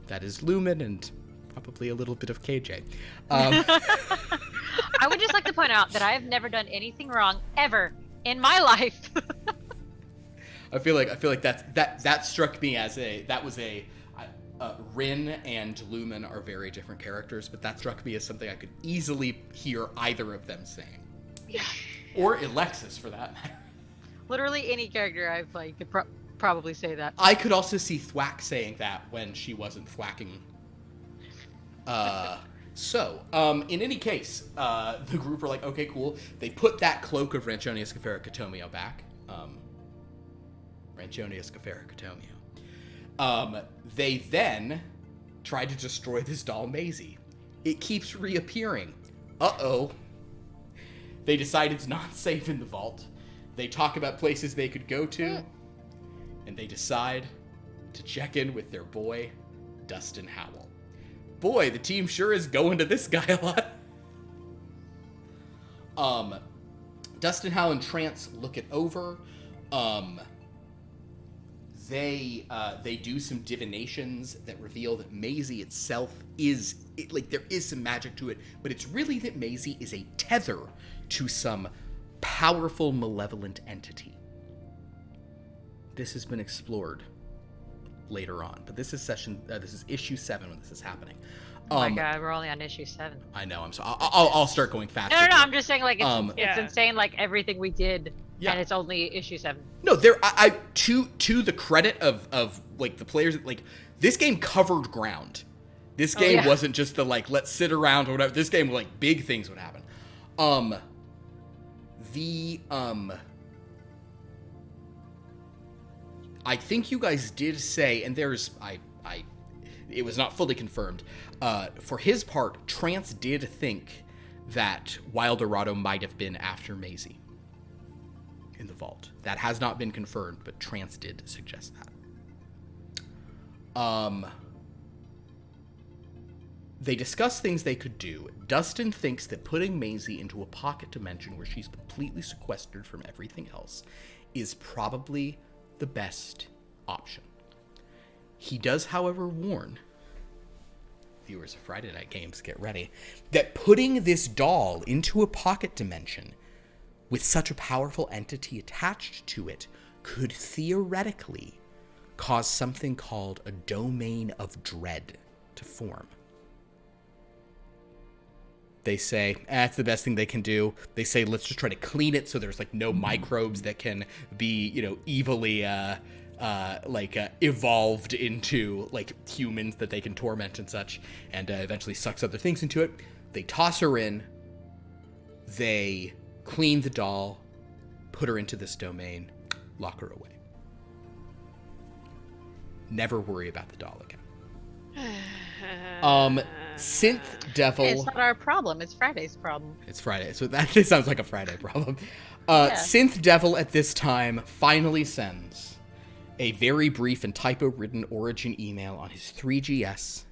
That is Lumen and probably a little bit of KJ. I would just like to point out that I have never done anything wrong ever in my life. I feel like that struck me as Rin and Lumen are very different characters, but that struck me as something I could easily hear either of them saying. Yeah. Or Alexis, for that matter. Literally any character I've played could probably say that. I could also see Thwack saying that when she wasn't thwacking. In any case, the group are like, okay, cool. They put that cloak of Ranchonia Scafera Catomio back. Ranchonia Scafera Catomio. They then try to destroy this doll Maisie. It keeps reappearing. Uh-oh. They decide it's not safe in the vault. They talk about places they could go to. And they decide to check in with their boy, Dustin Howell. Boy, the team sure is going to this guy a lot. Dustin Howell and Trance look it over. They do some divinations that reveal that Maisie itself there is some magic to it, but it's really that Maisie is a tether to some powerful malevolent entity. This has been explored later on, but this is issue 7 when this is happening. Oh my god, we're only on issue 7. I know. I'm sorry. I'll start going faster. No. I'm just saying, like, it's insane. Like everything we did, and it's only issue 7. No, to the credit of like the players, like this game covered ground. This game wasn't just the like let's sit around or whatever. This game, like, big things would happen. I think you guys did say, and there's, it was not fully confirmed. For his part, Trance did think that Wildorado might have been after Maisie in the vault. That has not been confirmed, but Trance did suggest that. They discuss things they could do. Dustin thinks that putting Maisie into a pocket dimension where she's completely sequestered from everything else is probably the best option. He does, however, warn viewers of Friday Night Games, get ready, that putting this doll into a pocket dimension with such a powerful entity attached to it could theoretically cause something called a domain of dread to form. They say, that's the best thing they can do. They say, let's just try to clean it so there's, like, no microbes that can be, you know, evilly, evolved into, like, humans that they can torment and such, and eventually sucks other things into it. They toss her in. They clean the doll, put her into this domain, lock her away. Never worry about the doll again. Synth Devil. Hey, it's not our problem. It's Friday's problem. It's Friday, so that just sounds like a Friday problem. Synth Devil at this time finally sends a very brief and typo-ridden origin email on his 3GS.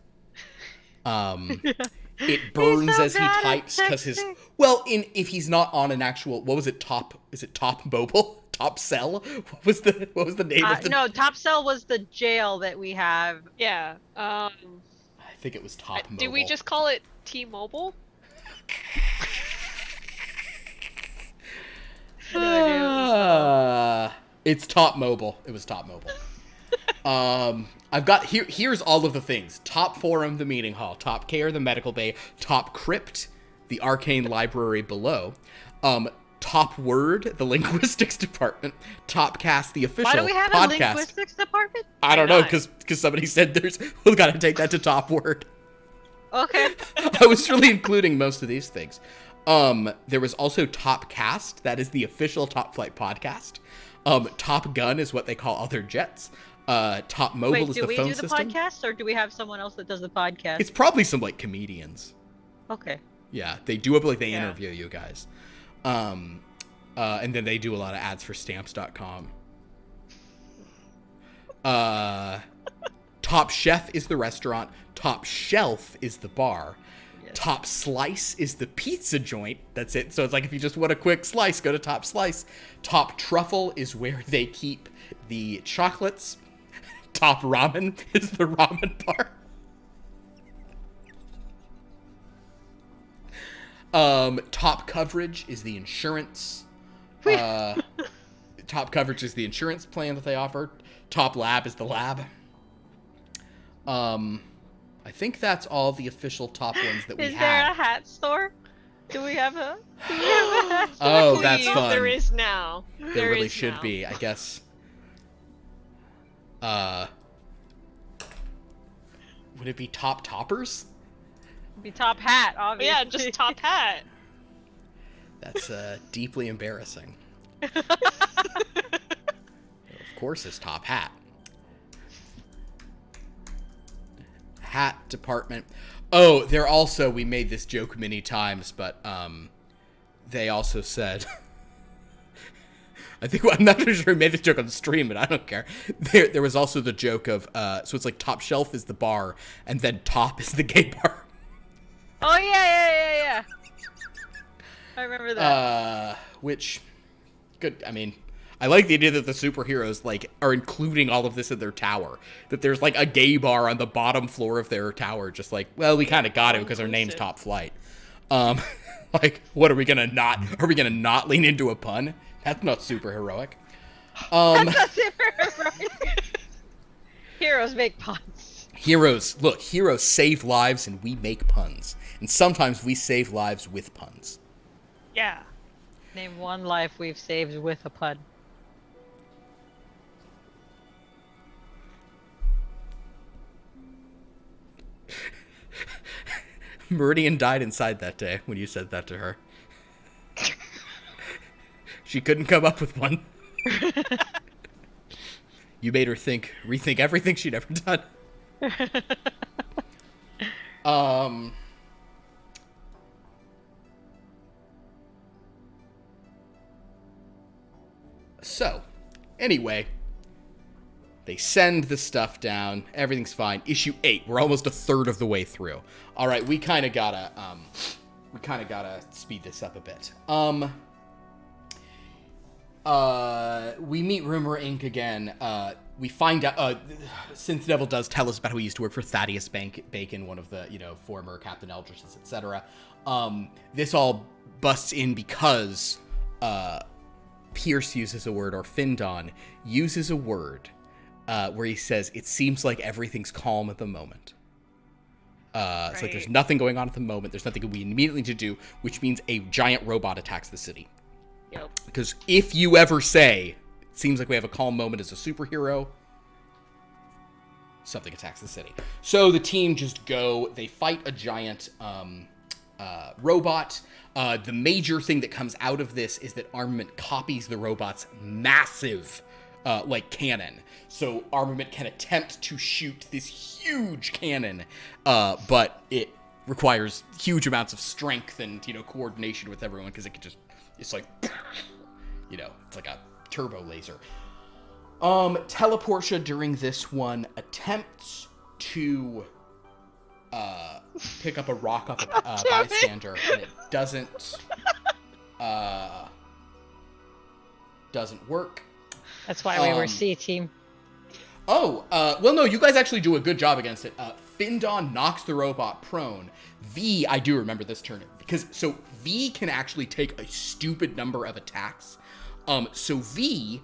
It burns so as he bad at types because his texting. if he's not on an actual, what was it? Is it Top Mobile? Top Cell? What was the name of the? No, Top Cell was the jail that we have. Yeah. I think it was Top Mobile. Did we just call it T-Mobile? It's Top Mobile. It was Top Mobile. I've got here's all of the things. Top Forum, the meeting hall. Top Care, the medical bay. Top Crypt, the arcane library below. Top Word, the linguistics department. Top Cast, the official podcast. Why do we have a linguistics department? I don't know, because somebody said we gotta take that to Top Word. Okay. I was really including most of these things. There was also Top Cast, that is the official Topflight podcast. Top Gun is what they call other jets. Top Mobile is the phone system. Wait, do we do the podcast, or do we have someone else that does the podcast? It's probably some, like, comedians. Okay. Yeah, they do it, like, they interview you guys. And then they do a lot of ads for stamps.com. Top Chef is the restaurant. Top Shelf is the bar. Yes. Top Slice is the pizza joint. That's it. So it's like if you just want a quick slice, go to Top Slice. Top Truffle is where they keep the chocolates. Top Ramen is the ramen bar. Top Coverage is the insurance. Top Coverage is the insurance plan that they offer. Top Lab is the lab. I think that's all the official top ones that we have. Is there a hat store? Do we have a hat store? Oh, that's Please, fun. There is now. There really should be, I guess. Would it be Top Toppers? It'd be Top Hat, obviously. Yeah, just Top Hat. That's deeply embarrassing. Of course, it's Top Hat. Hat department. Oh, they're also, we made this joke many times, but they also said, I think, I'm not sure we made this joke on the stream, but I don't care. There was also the joke of, so it's like Top Shelf is the bar, and then Top is the gay bar. Oh, yeah. I remember that. Which, good, I mean, I like the idea that the superheroes, like, are including all of this in their tower. That there's, like, a gay bar on the bottom floor of their tower, just like, well, we kind of got to because our name's Top Flight. Like, what, are we gonna not lean into a pun? That's not super heroic. That's not super heroic. Heroes make puns. Heroes save lives and we make puns. And sometimes we save lives with puns. Yeah. Name one life we've saved with a pun. Meridian died inside that day when you said that to her. She couldn't come up with one. You made her rethink everything she'd ever done. So, anyway, they send the stuff down. Everything's fine. Issue 8. We're almost a third of the way through. All right, we kind of gotta speed this up a bit. We meet Rumor Inc. again. We find out, Synth Devil does tell us about how he used to work for Thaddeus Bacon, one of the, former Captain Eldrishes, etc. This all busts in because, Pierce uses a word, or Findon uses a word, where he says, it seems like everything's calm at the moment. It's like there's nothing going on at the moment. There's nothing we immediately need to do, which means a giant robot attacks the city. Yep. Because if you ever say, it seems like we have a calm moment as a superhero, something attacks the city. So the team just go, they fight a giant robot. The major thing that comes out of this is that Armament copies the robot's massive cannon. So Armament can attempt to shoot this huge cannon, but it requires huge amounts of strength and, coordination with everyone, because it's like, it's like a turbo laser. Teleportia during this one attempts to pick up a rock off a bystander, and it doesn't work. That's why we were C team. Well, no, you guys actually do a good job against it. Findon knocks the robot prone. V, I do remember this turn, because V can actually take a stupid number of attacks. So V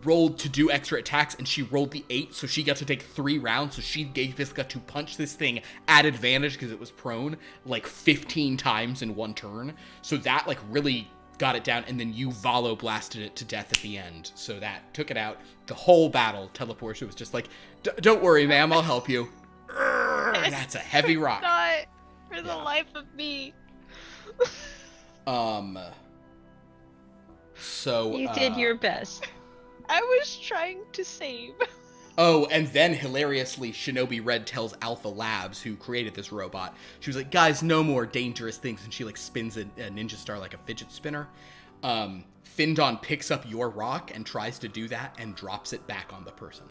rolled to do extra attacks, and she rolled the 8, so she got to take 3 rounds. So she basically got to punch this thing at advantage because it was prone 15 times in one turn. So that really got it down, and then you Valo blasted it to death at the end. So that took it out. The whole battle, Teleportia was just like, don't worry, ma'am, I'll help you. That's a heavy rock. Not for the life of me. So You did your best. I was trying to save. Oh, and then hilariously, Shinobi Red tells Alpha Labs, who created this robot, she was like, guys, no more dangerous things, and she spins a ninja star like a fidget spinner. Findon picks up your rock and tries to do that and drops it back on the person.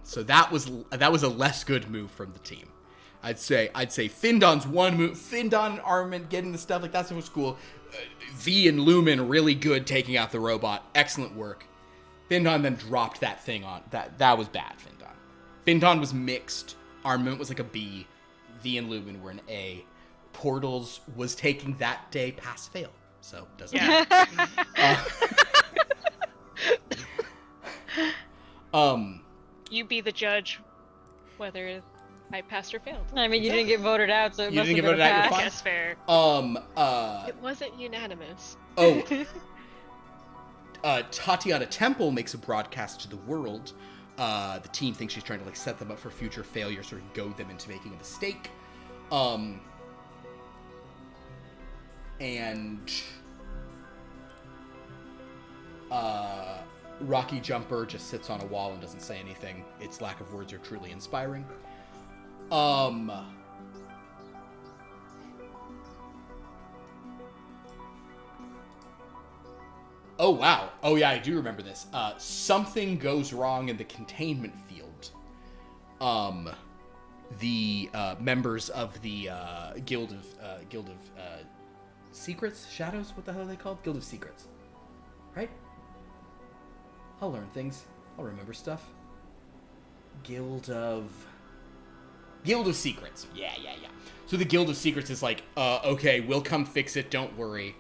So that was a less good move from the team. I'd say Findon's one move, Findon and Armament getting the stuff, that stuff was cool. V and Lumen really good taking out the robot. Excellent work. Findon then dropped that thing on. That was bad, Findon. Findon was mixed. Armament was a B. V and Lumen were an A. Portals was taking that day pass-fail. So, doesn't matter. You be the judge whether I passed or failed. I mean, you didn't get voted out, so it You must didn't have get been a voted out, you're pass. fine. That's fair. It wasn't unanimous. Tatiana Temple makes a broadcast to the world. The team thinks she's trying to set them up for future failure, sort of goad them into making a mistake. Rocky Jumper just sits on a wall and doesn't say anything. Its lack of words are truly inspiring. Oh, wow. Oh, yeah, I do remember this. Something goes wrong in the containment field. The members of the Guild of Secrets? Shadows? What the hell are they called? Guild of Secrets. Right? I'll learn things. I'll remember stuff. Guild of Secrets. Yeah. So the Guild of Secrets is okay, we'll come fix it, don't worry.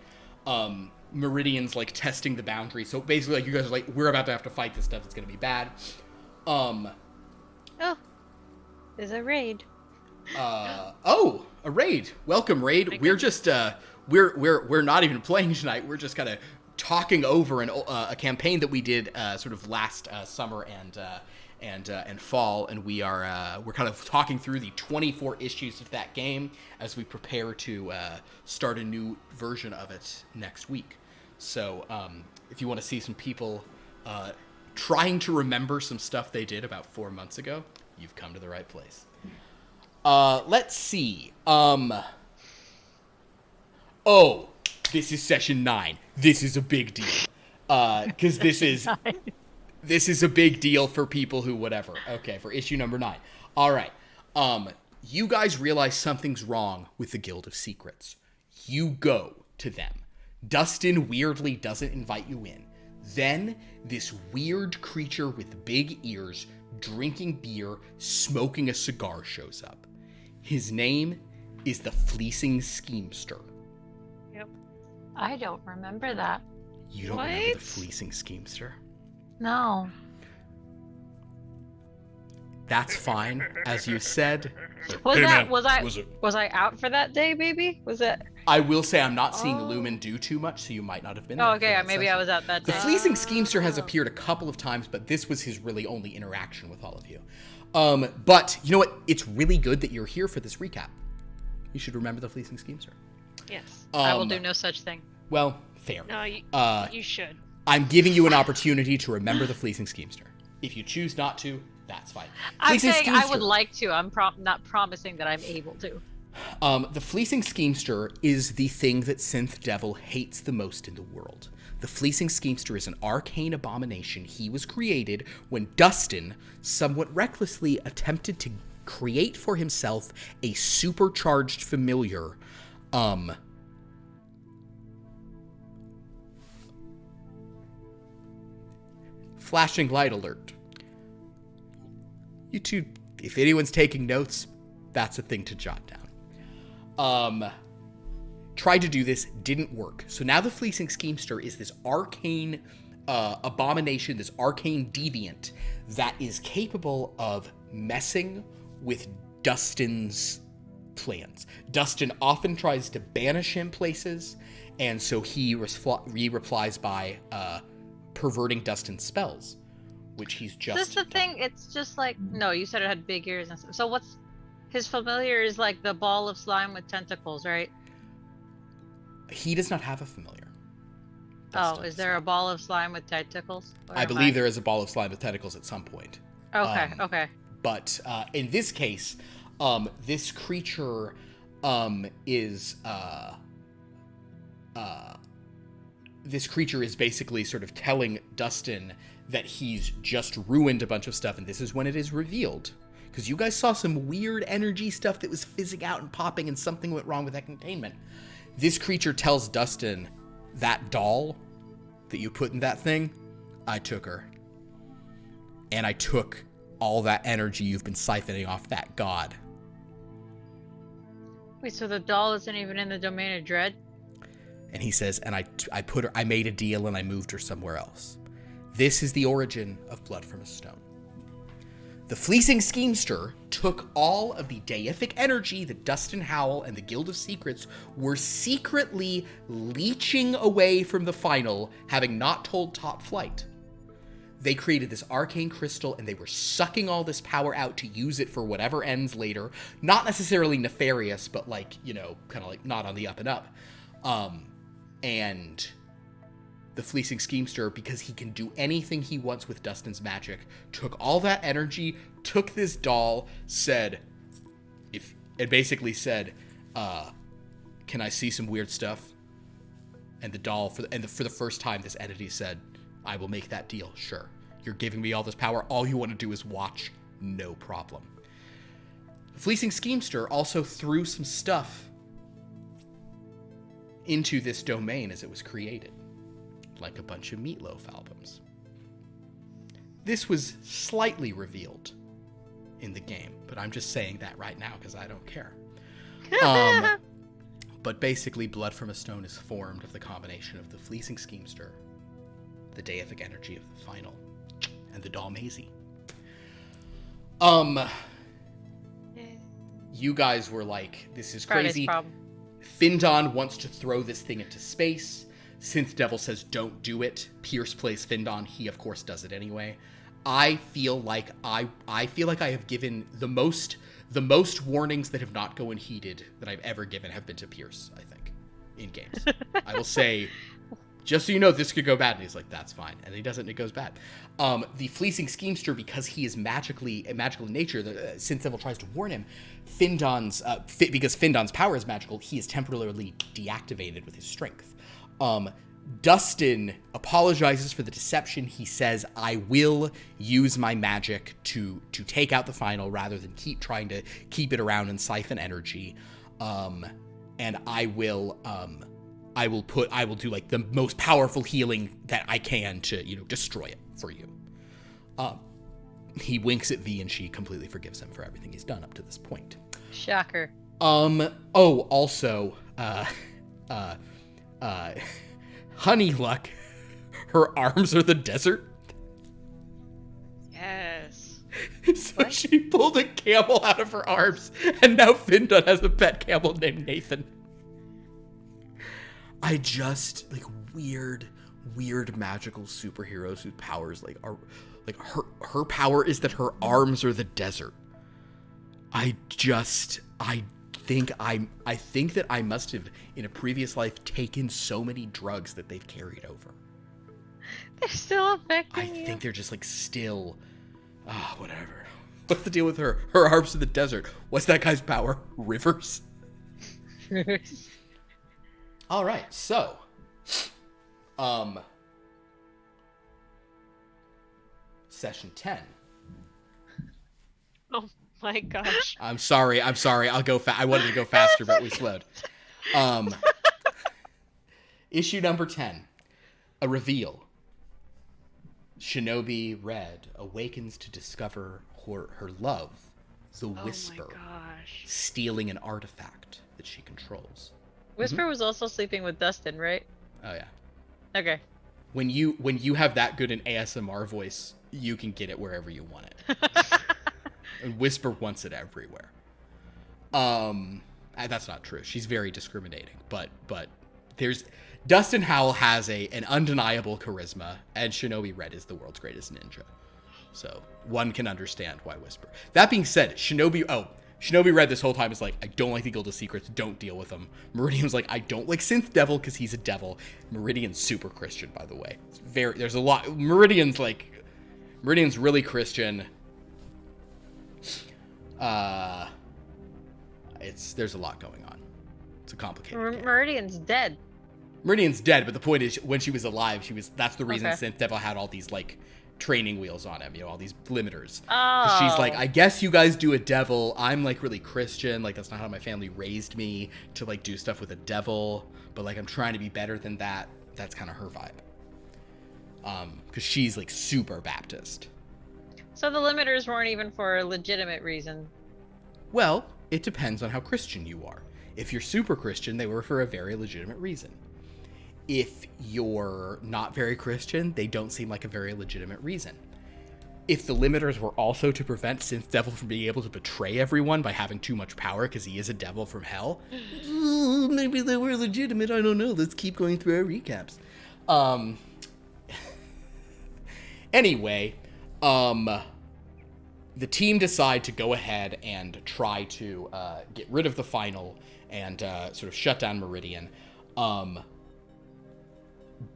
Meridian's testing the boundary. So basically you guys are we're about to have to fight this stuff. It's going to be bad. Oh, there's a raid. A raid. Welcome, raid. We're just we're not even playing tonight. We're just kind of talking over a campaign that we did sort of last summer and fall, and we're kind of talking through the 24 issues of that game as we prepare to start a new version of it next week. So if you want to see some people trying to remember some stuff they did about 4 months ago, you've come to the right place. Let's see. Oh, this is session 9. This is a big deal. Because this is a big deal for people who whatever. Okay, for issue number 9. All right. You guys realize something's wrong with the Guild of Secrets. You go to them. Dustin weirdly doesn't invite you in. Then this weird creature with big ears, drinking beer, smoking a cigar shows up. His name is the Fleecing Schemester. Yep. I don't remember that. You don't remember the Fleecing Schemester? No. That's fine. As you said, Was Hey, was I out for that day, maybe? Was it? I will say I'm not seeing Lumen do too much, so you might not have been there. Oh, okay. Maybe I was out that The day. Fleecing Schemester has appeared a couple of times, but this was his really only interaction with all of you. But you know what? It's really good that you're here for this recap. You should remember the Fleecing Schemester. Yes. I will do no such thing. Well, fair. No, you should. I'm giving you an opportunity to remember the Fleecing Schemester. If you choose not to, that's fine. I'm Fleecing saying I Schemester- would like to. I'm not promising that I'm able to. The Fleecing Schemester is the thing that Synth Devil hates the most in the world. The Fleecing Schemester is an arcane abomination. He was created when Dustin, somewhat recklessly, attempted to create for himself a supercharged familiar, flashing light alert. You two, if anyone's taking notes, that's a thing to jot down. Tried to do this, didn't work. So now the Fleecing Schemester is this arcane abomination, this arcane deviant that is capable of messing with Dustin's plans. Dustin often tries to banish him places, and so he replies by perverting Dustin's spells, which he's just Is this the thing? It's just like, no, you said it had big ears and stuff. So what's his familiar is like the ball of slime with tentacles, right? He does not have a familiar. Oh, is there a ball of slime with tentacles? Or I am believe there is a ball of slime with tentacles at some point. Okay, okay. But in this case, this creature is basically sort of telling Dustin that he's just ruined a bunch of stuff, and this is when it is revealed. Because you guys saw some weird energy stuff that was fizzing out and popping, and something went wrong with that containment. This creature tells Dustin, that doll that you put in that thing, I took her. And I took all that energy you've been siphoning off that god. Wait, so the doll isn't even in the domain of dread? And he says, and I made a deal and I moved her somewhere else. This is the origin of Blood from a Stone. The Fleecing Schemester took all of the deific energy that Dustin Howell and the Guild of Secrets were secretly leeching away from the final, having not told Topflight. They created this arcane crystal, and they were sucking all this power out to use it for whatever ends later. Not necessarily nefarious, but like, you know, kind of like not on the up and up. And the Fleecing Schemester, because he can do anything he wants with Dustin's magic, took all that energy, took this doll, basically said, can I see some weird stuff? And the doll, for the first time, this entity said, I will make that deal, sure. You're giving me all this power, all you want to do is watch, no problem. The Fleecing Schemester also threw some stuff into this domain as it was created, like a bunch of Meatloaf albums. This was slightly revealed in the game, but I'm just saying that right now because I don't care. But basically, Blood from a Stone is formed of the combination of the Fleecing Schemester, the deific energy of the final, and the doll Maisie. You guys were like, this is crazy. Findon wants to throw this thing into space. Synth Devil says don't do it. Pierce plays Findon. He of course does it anyway. I feel like I have given the most warnings that have not gone heated that I've ever given have been to Pierce, I think, in games. I will say just so you know, this could go bad. And he's like, that's fine. And he does it, and it goes bad. The fleecing schemester, because he is magical in nature, the synth devil tries to warn him. Because Findon's power is magical, he is temporarily deactivated with his strength. Dustin apologizes for the deception. He says, I will use my magic to take out the final rather than keep trying to keep it around and siphon energy. And I will do like the most powerful healing that I can to, destroy it for you. He winks at V, and she completely forgives him for everything he's done up to this point. Shocker. Also, Honey Luck, her arms are the desert. Yes. So What? she pulled a camel out of her arms, and now Findon has a pet camel named Nathan. I just, like, weird magical superheroes whose powers, are, her power is that her arms are the desert. I think that I must have, in a previous life, taken so many drugs that they've carried over. They're still affecting I you. think they're just, still... whatever. What's the deal with her? Her arms in the desert. What's that guy's power? Rivers? All right, so... Session 10. Oh my gosh. I'm sorry. I'll go I wanted to go faster, but we slowed. Issue number 10. A reveal. Shinobi Red awakens to discover her love, the Whisper, Oh my gosh. stealing an artifact that she controls. Whisper was also sleeping with Dustin, right? Oh yeah. Okay. When you have that good an ASMR voice, you can get it wherever you want it. And Whisper wants it everywhere. That's not true. She's very discriminating, but there's Dustin Howell has an undeniable charisma, and Shinobi Red is the world's greatest ninja. So one can understand why Whisper. That being said, Shinobi Red this whole time is like, I don't like the Guild of Secrets, don't deal with him. Meridian's like, I don't like Synth Devil because he's a devil. Meridian's super Christian, by the way. There's a lot. Meridian's really Christian. There's a lot going on. It's a complicated game. Meridian's dead. Meridian's dead, but the point is, when she was alive, that's the reason Okay. Synth Devil had all these training wheels on him, all these limiters. 'Cause Oh. she's like, I guess you guys do a devil. I'm really Christian. That's not how my family raised me to do stuff with a devil. But I'm trying to be better than that. That's kind of her vibe. Because she's super Baptist. So the limiters weren't even for a legitimate reason. Well, it depends on how Christian you are. If you're super Christian, they were for a very legitimate reason. If you're not very Christian, they don't seem like a very legitimate reason. If the limiters were also to prevent Synth Devil from being able to betray everyone by having too much power because he is a devil from hell, maybe they were legitimate, I don't know. Let's keep going through our recaps. Anyway, the team decide to go ahead and try to get rid of the final and sort of shut down Meridian.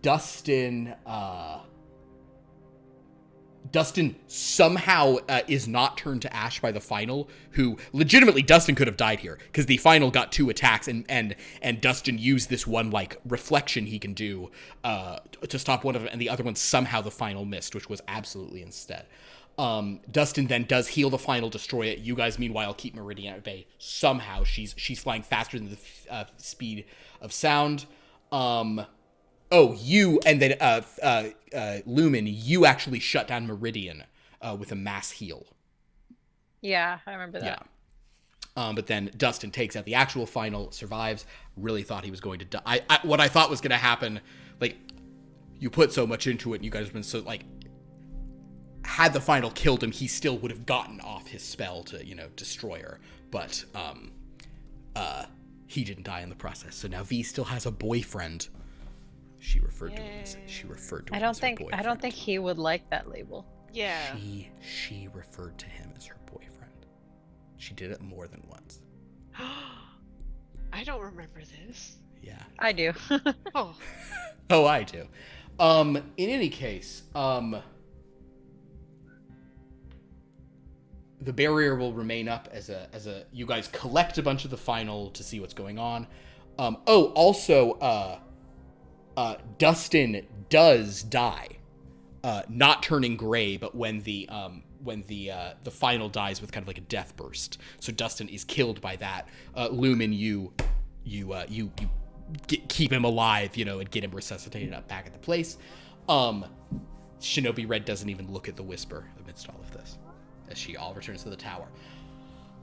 Dustin somehow is not turned to ash by the final, who legitimately Dustin could have died here because the final got 2 attacks and Dustin used this one reflection he can do to stop one of them, and the other one somehow the final missed, which was absolutely instead. Dustin then does heal the final, destroy it. You guys meanwhile keep Meridian at bay. Somehow she's flying faster than the speed of sound. You and then Lumen, you actually shut down Meridian with a mass heal. Yeah, I remember that. Yeah. But then Dustin takes out the actual final, survives. Really thought he was going to die. What I thought was going to happen, you put so much into it, and you guys have been so had the final killed him, he still would have gotten off his spell to destroy her. But he didn't die in the process. So now V still has a boyfriend. She referred to him as I don't think he would like that label. Yeah. She referred to him as her boyfriend. She did it more than once. I don't remember this. Yeah. I do. Oh, Oh, I do. In any case, the barrier will remain up as a you guys collect a bunch of the final to see what's going on. Also, Dustin does die. Not turning gray, but when the final dies with kind of like a death burst. So Dustin is killed by that. Lumen, you keep him alive, and get him resuscitated up back at the place. Shinobi Red doesn't even look at the Whisper amidst all of this, as she all returns to the tower.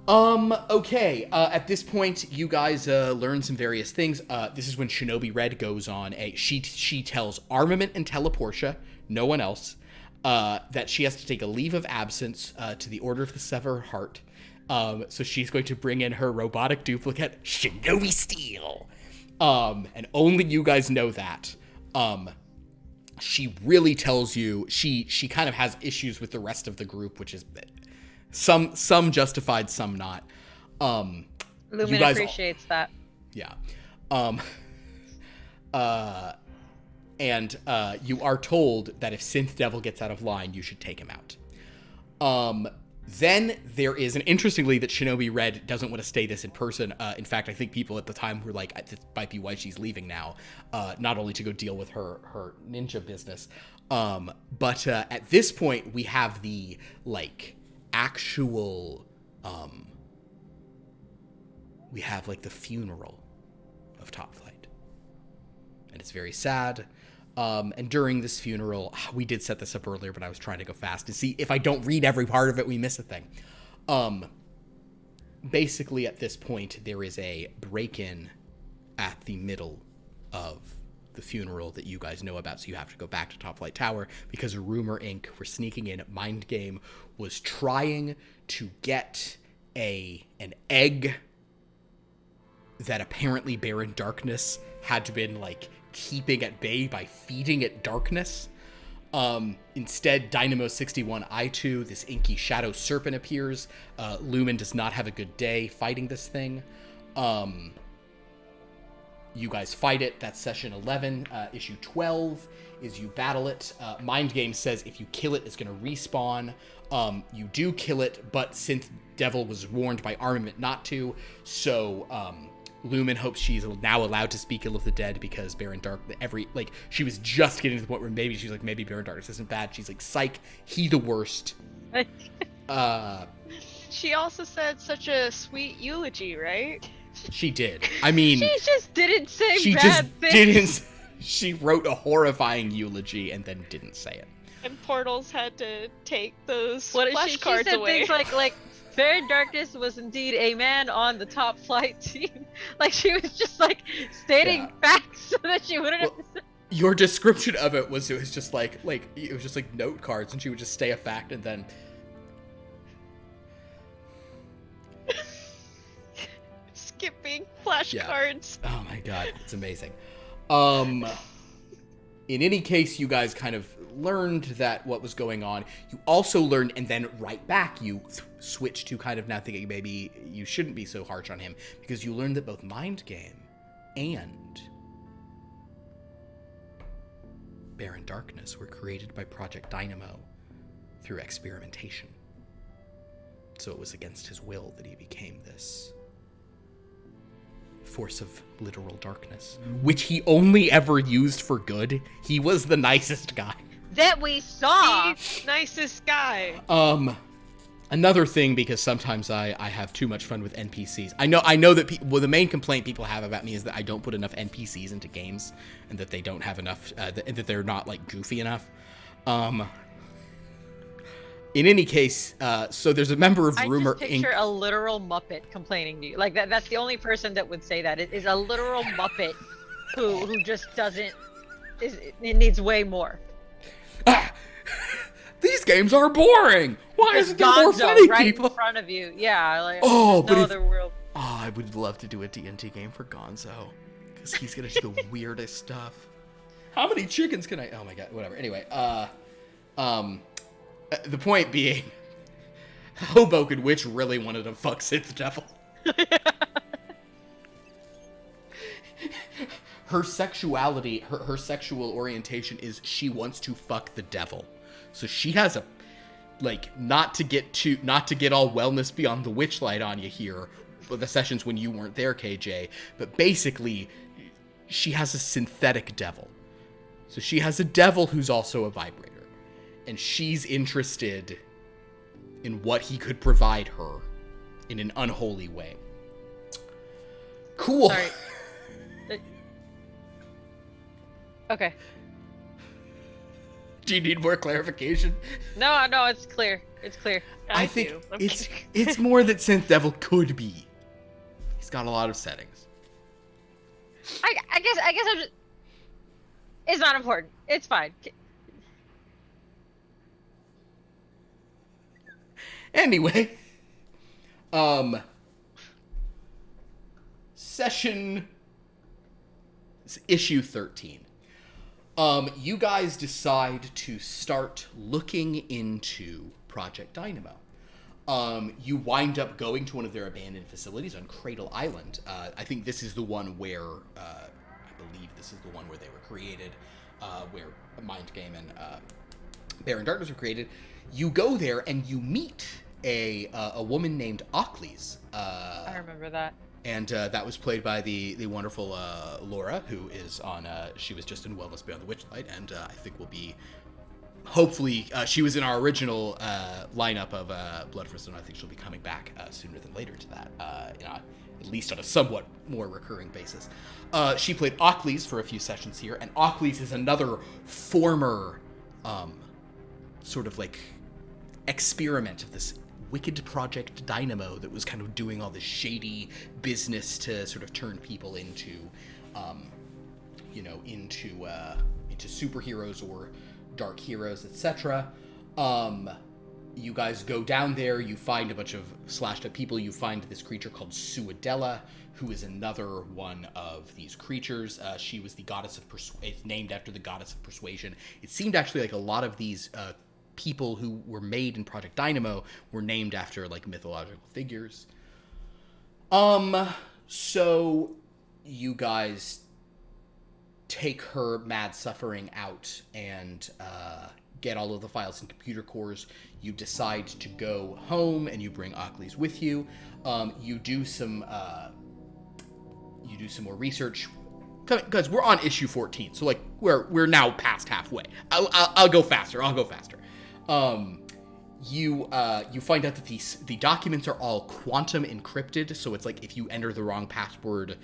Okay, at this point, you guys learn some various things. This is when Shinobi Red goes on she tells Armament and Teleportia, no one else, that she has to take a leave of absence to the Order of the Severed Heart. So she's going to bring in her robotic duplicate, Shinobi Steel. And only you guys know that. She really tells you, she kind of has issues with the rest of the group, which is some justified, some not. Lumen appreciates that. Yeah. And you are told that if Synth Devil gets out of line, you should take him out. Then there is, and interestingly, that Shinobi Red doesn't want to stay this in person. In fact, I think people at the time were like, this might be why she's leaving now, not only to go deal with her ninja business, but at this point, we have the, actual, we have, the funeral of Topflight. And it's very sad. And during this funeral, we did set this up earlier, but I was trying to go fast to see if I don't read every part of it, we miss a thing. Basically, at this point, there is a break-in at the middle of the funeral that you guys know about, so you have to go back to Topflight Tower, because Rumor Inc. were sneaking in. Mind Game was trying to get an egg that apparently Baron Darkness had been, keeping at bay by feeding it darkness. Instead, Dynamo 61 I2, this inky shadow serpent, appears. Lumen does not have a good day fighting this thing. You guys fight it. That's session 11. Issue 12 is you battle it. Mind Game says if you kill it, it's going to respawn. You do kill it, but Synth Devil was warned by Armament not to, so Lumen hopes she's now allowed to speak ill of the dead, because Baron Dark, she was just getting to the point where maybe she's maybe Baron Darkness isn't bad. She's psych, he the worst. She also said such a sweet eulogy, right? She did. I mean, she just didn't say she bad just things. didn't. She wrote a horrifying eulogy and then didn't say it. And Portals had to take those What flashcards she said away. things like Baron Darkness was indeed a man on the Topflight team. She was just stating facts so that she wouldn't have to say. Your description of it was just it was just note cards, and she would just say a fact and then Skipping flashcards. Oh my god, it's amazing. In any case, you guys kind of learned that what was going on. You also learned, and then right back, you switch to kind of now thinking maybe you shouldn't be so harsh on him, because you learned that both Mind Game and Baron Darkness were created by Project Dynamo through experimentation. So it was against his will that he became this force of literal darkness, which he only ever used for good. He was the nicest guy. That we saw! The nicest guy. Another thing, because sometimes I have too much fun with NPCs. I know that the main complaint people have about me is that I don't put enough NPCs into games, and that they don't have enough, that they're not goofy enough. In any case, so there's a member of Rumor I just picture Inc. a literal Muppet complaining to you. That's the only person that would say that. It is a literal Muppet who just doesn't. It needs way more. These games are boring. Why There's isn't there more Gonzo funny right people? in front of you. Yeah. Oh, but no if- other world. Oh, I would love to do a D&D game for Gonzo, because he's gonna do the weirdest stuff. How many chickens can I? Oh my god, whatever. Anyway, the point being, Hoboken Witch really wanted to fuck Sith Devil. her sexuality, her sexual orientation is she wants to fuck the devil. So she has a, like, not to get all wellness beyond the witchlight on you here, but the sessions when you weren't there, KJ, but basically she has a synthetic devil. So she has a devil who's also a vibrator, and she's interested in what he could provide her in an unholy way. Cool. Sorry. Okay. Do you need more clarification? No, it's clear. It's clear. I think it's more that Synth Devil could be. He's got a lot of settings. I guess I'm just... It's not important. It's fine. Anyway, session issue 13. You guys decide to start looking into Project Dynamo. You wind up going to one of their abandoned facilities on Cradle Island. I think this is the one where, I believe this is the one where they were created, where Mind Game and Baron Darkness were created. You go there and you meet a woman named Ocles. I remember that. And that was played by the wonderful Laura, who is on, she was just in Wellness Beyond the Witchlight, and I think will be, hopefully, she was in our original lineup of Blood for Stone. I think she'll be coming back sooner than later to that, at least on a somewhat more recurring basis. She played Ocles for a few sessions here, and Ocles is another former sort of like experiment of this wicked Project Dynamo that was kind of doing all this shady business to sort of turn people into, into superheroes or dark heroes, etc. You guys go down there, you find a bunch of slashed up people, you find this creature called Suadella, who is another one of these creatures. She was the goddess of it's named after the goddess of persuasion. It seemed actually like a lot of these people who were made in Project Dynamo were named after like mythological figures. So you guys take her mad suffering out and get all of the files and computer cores. You decide to go home and you bring Ocles with you. You do some more research because we're on issue 14, so like we're now past halfway. I'll go faster. You find out that the documents are all quantum encrypted, so it's like if you enter the wrong password,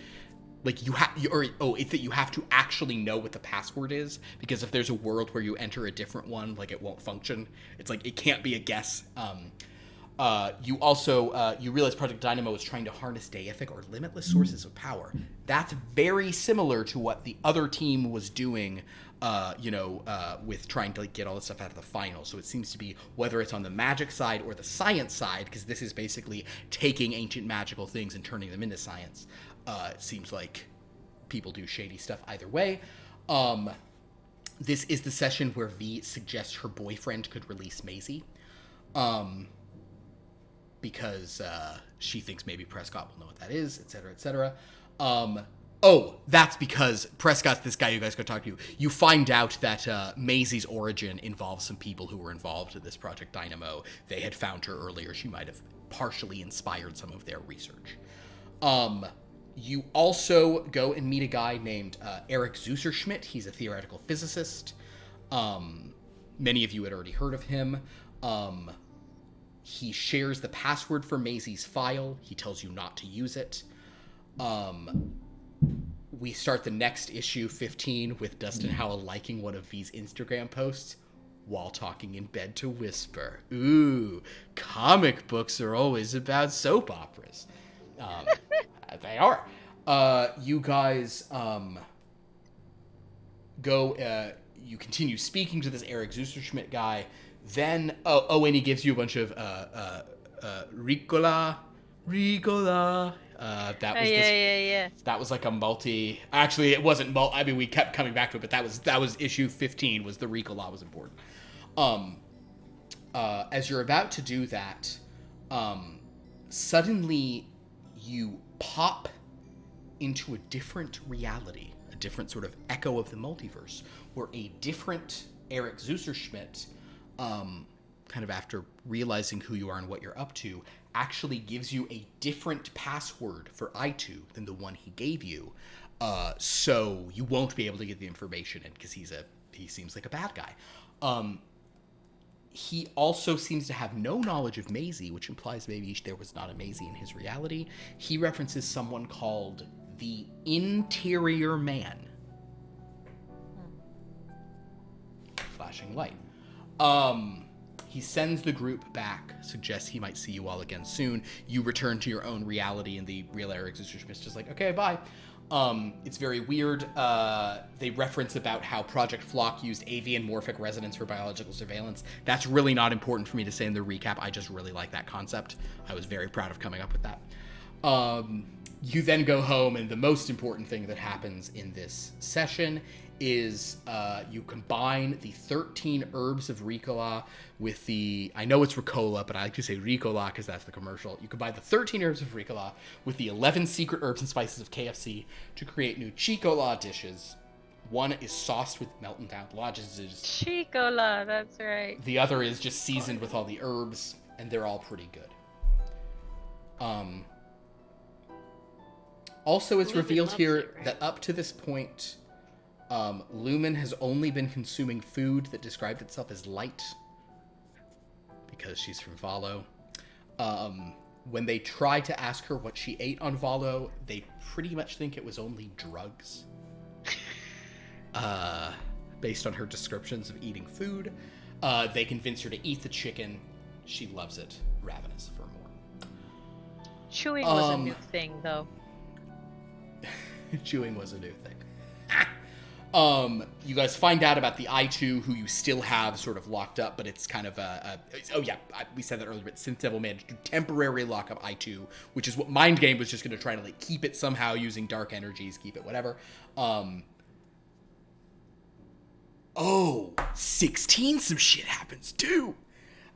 like it's that you have to actually know what the password is, because if there's a world where you enter a different one, like it won't function. It's like it can't be a guess. You also you realize Project Dynamo is trying to harness deific or limitless sources of power. That's very similar to what the other team was doing, with trying to like get all this stuff out of the final. So it seems to be, whether it's on the magic side or the science side, because this is basically taking ancient magical things and turning them into science. It seems like people do shady stuff either way. This is the session where V suggests her boyfriend could release Maisie. Because she thinks maybe Prescott will know what that is, etc., etc. That's because Prescott's this guy you guys go talk to. You find out that Maisie's origin involves some people who were involved in this Project Dynamo. They had found her earlier. She might have partially inspired some of their research. You also go and meet a guy named Eric Zuserschmidt. He's a theoretical physicist. Many of you had already heard of him. He shares the password for Maisie's file. He tells you not to use it. We start the next issue, 15, with Dustin Howell liking one of V's Instagram posts while talking in bed to whisper. Ooh, comic books are always about soap operas. They are. You guys you continue speaking to this Eric Zuserschmidt guy. Then, and he gives you a bunch of Ricola. That was like a multi. Actually, it wasn't multi. I mean, we kept coming back to it, but that was issue 15. Was the Ricola was important. As you're about to do that, suddenly you pop into a different reality, a different sort of echo of the multiverse, where a different Eric Zuserschmidt, kind of after realizing who you are and what you're up to, actually gives you a different password for I2 than the one he gave you. So you won't be able to get the information in because he seems like a bad guy. He also seems to have no knowledge of Maisie, which implies maybe there was not a Maisie in his reality. He references someone called the Interior Man. Flashing light. He sends the group back, suggests he might see you all again soon. You return to your own reality, and the real Eric Zuserschmidt's just like, okay, bye. It's very weird. They reference about how Project Flock used avian morphic resonance for biological surveillance. That's really not important for me to say in the recap. I just really like that concept. I was very proud of coming up with that. You then go home, and the most important thing that happens in this session is you combine the 13 herbs of Ricola with the... I know it's Ricola, but I like to say Ricola because that's the commercial. You combine the 13 herbs of Ricola with the 11 secret herbs and spices of KFC to create new Chicola dishes. One is sauced with melted down lozenges. Chicola, that's right. The other is just seasoned with all the herbs, and they're all pretty good. Also, it's revealed here that up to this point, Lumen has only been consuming food that described itself as light, because she's from Valo. When they try to ask her what she ate on Valo, they pretty much think it was only drugs. Based on her descriptions of eating food. They convince her to eat the chicken. She loves it. Ravenous for more. Chewing was a new thing, though. Chewing was a new thing. You guys find out about the I2 who you still have sort of locked up, but it's kind of we said that earlier, but Synth Devil managed to temporarily lock up I2, which is what Mind Game was just going to try to like keep it somehow using dark energies, keep it whatever. 16, some shit happens too.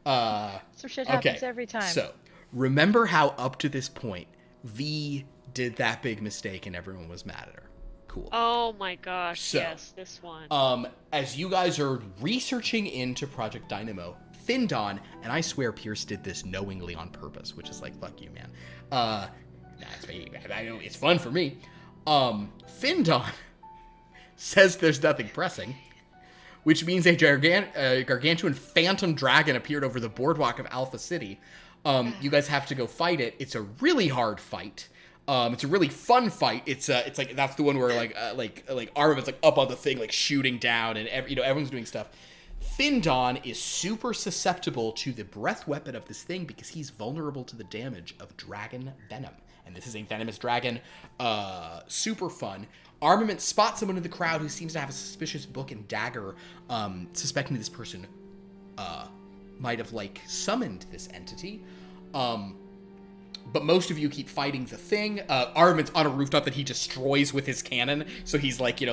Some shit happens every time. So, remember how up to this point, V did that big mistake and everyone was mad at her. Cool. Oh my gosh, so, yes, this one. As you guys are researching into Project Dynamo, Findon, and I swear Pierce did this knowingly on purpose, which is like, fuck you, man. I know it's fun for me. Findon says there's nothing pressing, which means a gargantuan phantom dragon appeared over the boardwalk of Alpha City. You guys have to go fight it. It's a really hard fight. It's a really fun fight. It's like that's the one where like Armament's like up on the thing, like shooting down, and everyone's doing stuff. Findon is super susceptible to the breath weapon of this thing because he's vulnerable to the damage of dragon venom, and this is a venomous dragon. Super fun. Armament spots someone in the crowd who seems to have a suspicious book and dagger, suspecting this person might have like summoned this entity. But most of you keep fighting the thing. Armament's on a rooftop that he destroys with his cannon, so he's like, kind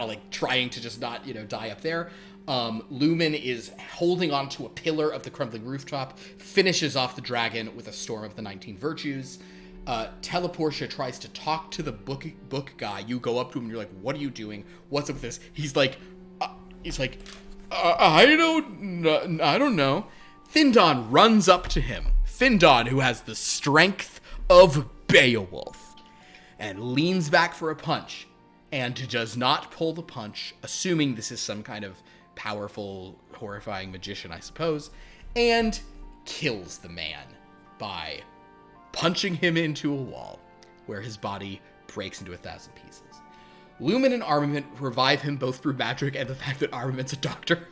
of like trying to just not, die up there. Lumen is holding onto a pillar of the crumbling rooftop, finishes off the dragon with a storm of the 19 virtues. Teleportia tries to talk to the book guy. You go up to him and you're like, what are you doing? What's up with this? He's like, I don't know. Findon runs up to him. Findon, who has the strength of Beowulf, and leans back for a punch, and does not pull the punch, assuming this is some kind of powerful, horrifying magician, I suppose, and kills the man by punching him into a wall, where his body breaks into 1,000 pieces. Lumen and Armament revive him both through magic and the fact that Armament's a doctor.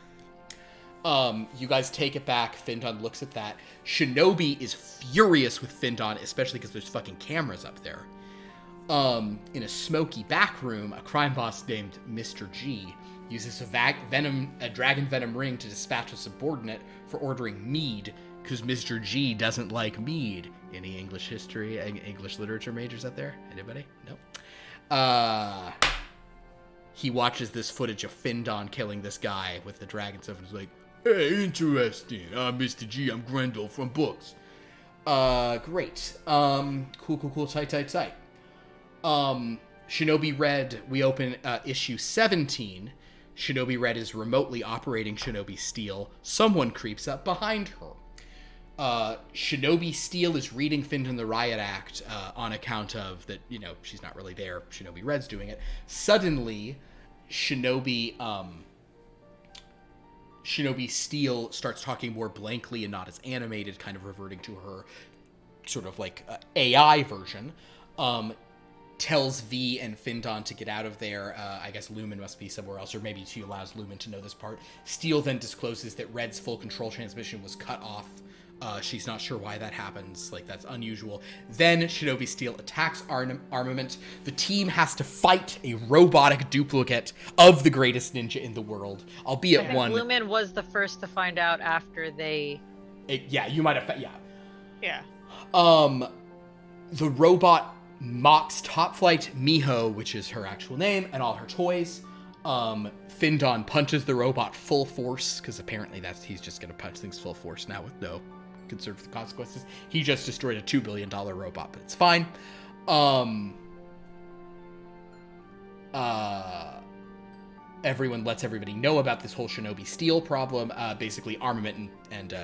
You guys take it back. Findon looks at that. Shinobi is furious with Findon, especially because there's fucking cameras up there. In a smoky back room, a crime boss named Mr. G uses a dragon venom ring to dispatch a subordinate for ordering mead, because Mr. G doesn't like mead. Any English history, English literature majors out there? Anybody? No. He watches this footage of Findon killing this guy with the dragon stuff and is like, hey, interesting. I'm Mr. G. I'm Grendel from books. Great. Cool. Tight. Shinobi Red, we open issue 17. Shinobi Red is remotely operating Shinobi Steel. Someone creeps up behind her. Shinobi Steel is reading Finton the Riot Act on account of that, she's not really there. Shinobi Red's doing it. Suddenly, Shinobi Steel starts talking more blankly and not as animated, kind of reverting to her sort of like AI version. Tells V and Finton to get out of there. I guess Lumen must be somewhere else, or maybe she allows Lumen to know this part. Steel then discloses that Red's full control transmission was cut off. She's not sure why that happens. Like, that's unusual. Then Shinobi Steel attacks Armament. The team has to fight a robotic duplicate of the greatest ninja in the world, albeit I think one. Lumen was the first to find out after they. You might have. Yeah. Yeah. The robot mocks Topflight, Miho, which is her actual name, and all her toys. Finton punches the robot full force, because apparently he's just going to punch things full force now with no concern for the consequences. He just destroyed a $2 billion robot, but it's fine. Everyone lets everybody know about this whole Shinobi Steel problem. Basically, Armament and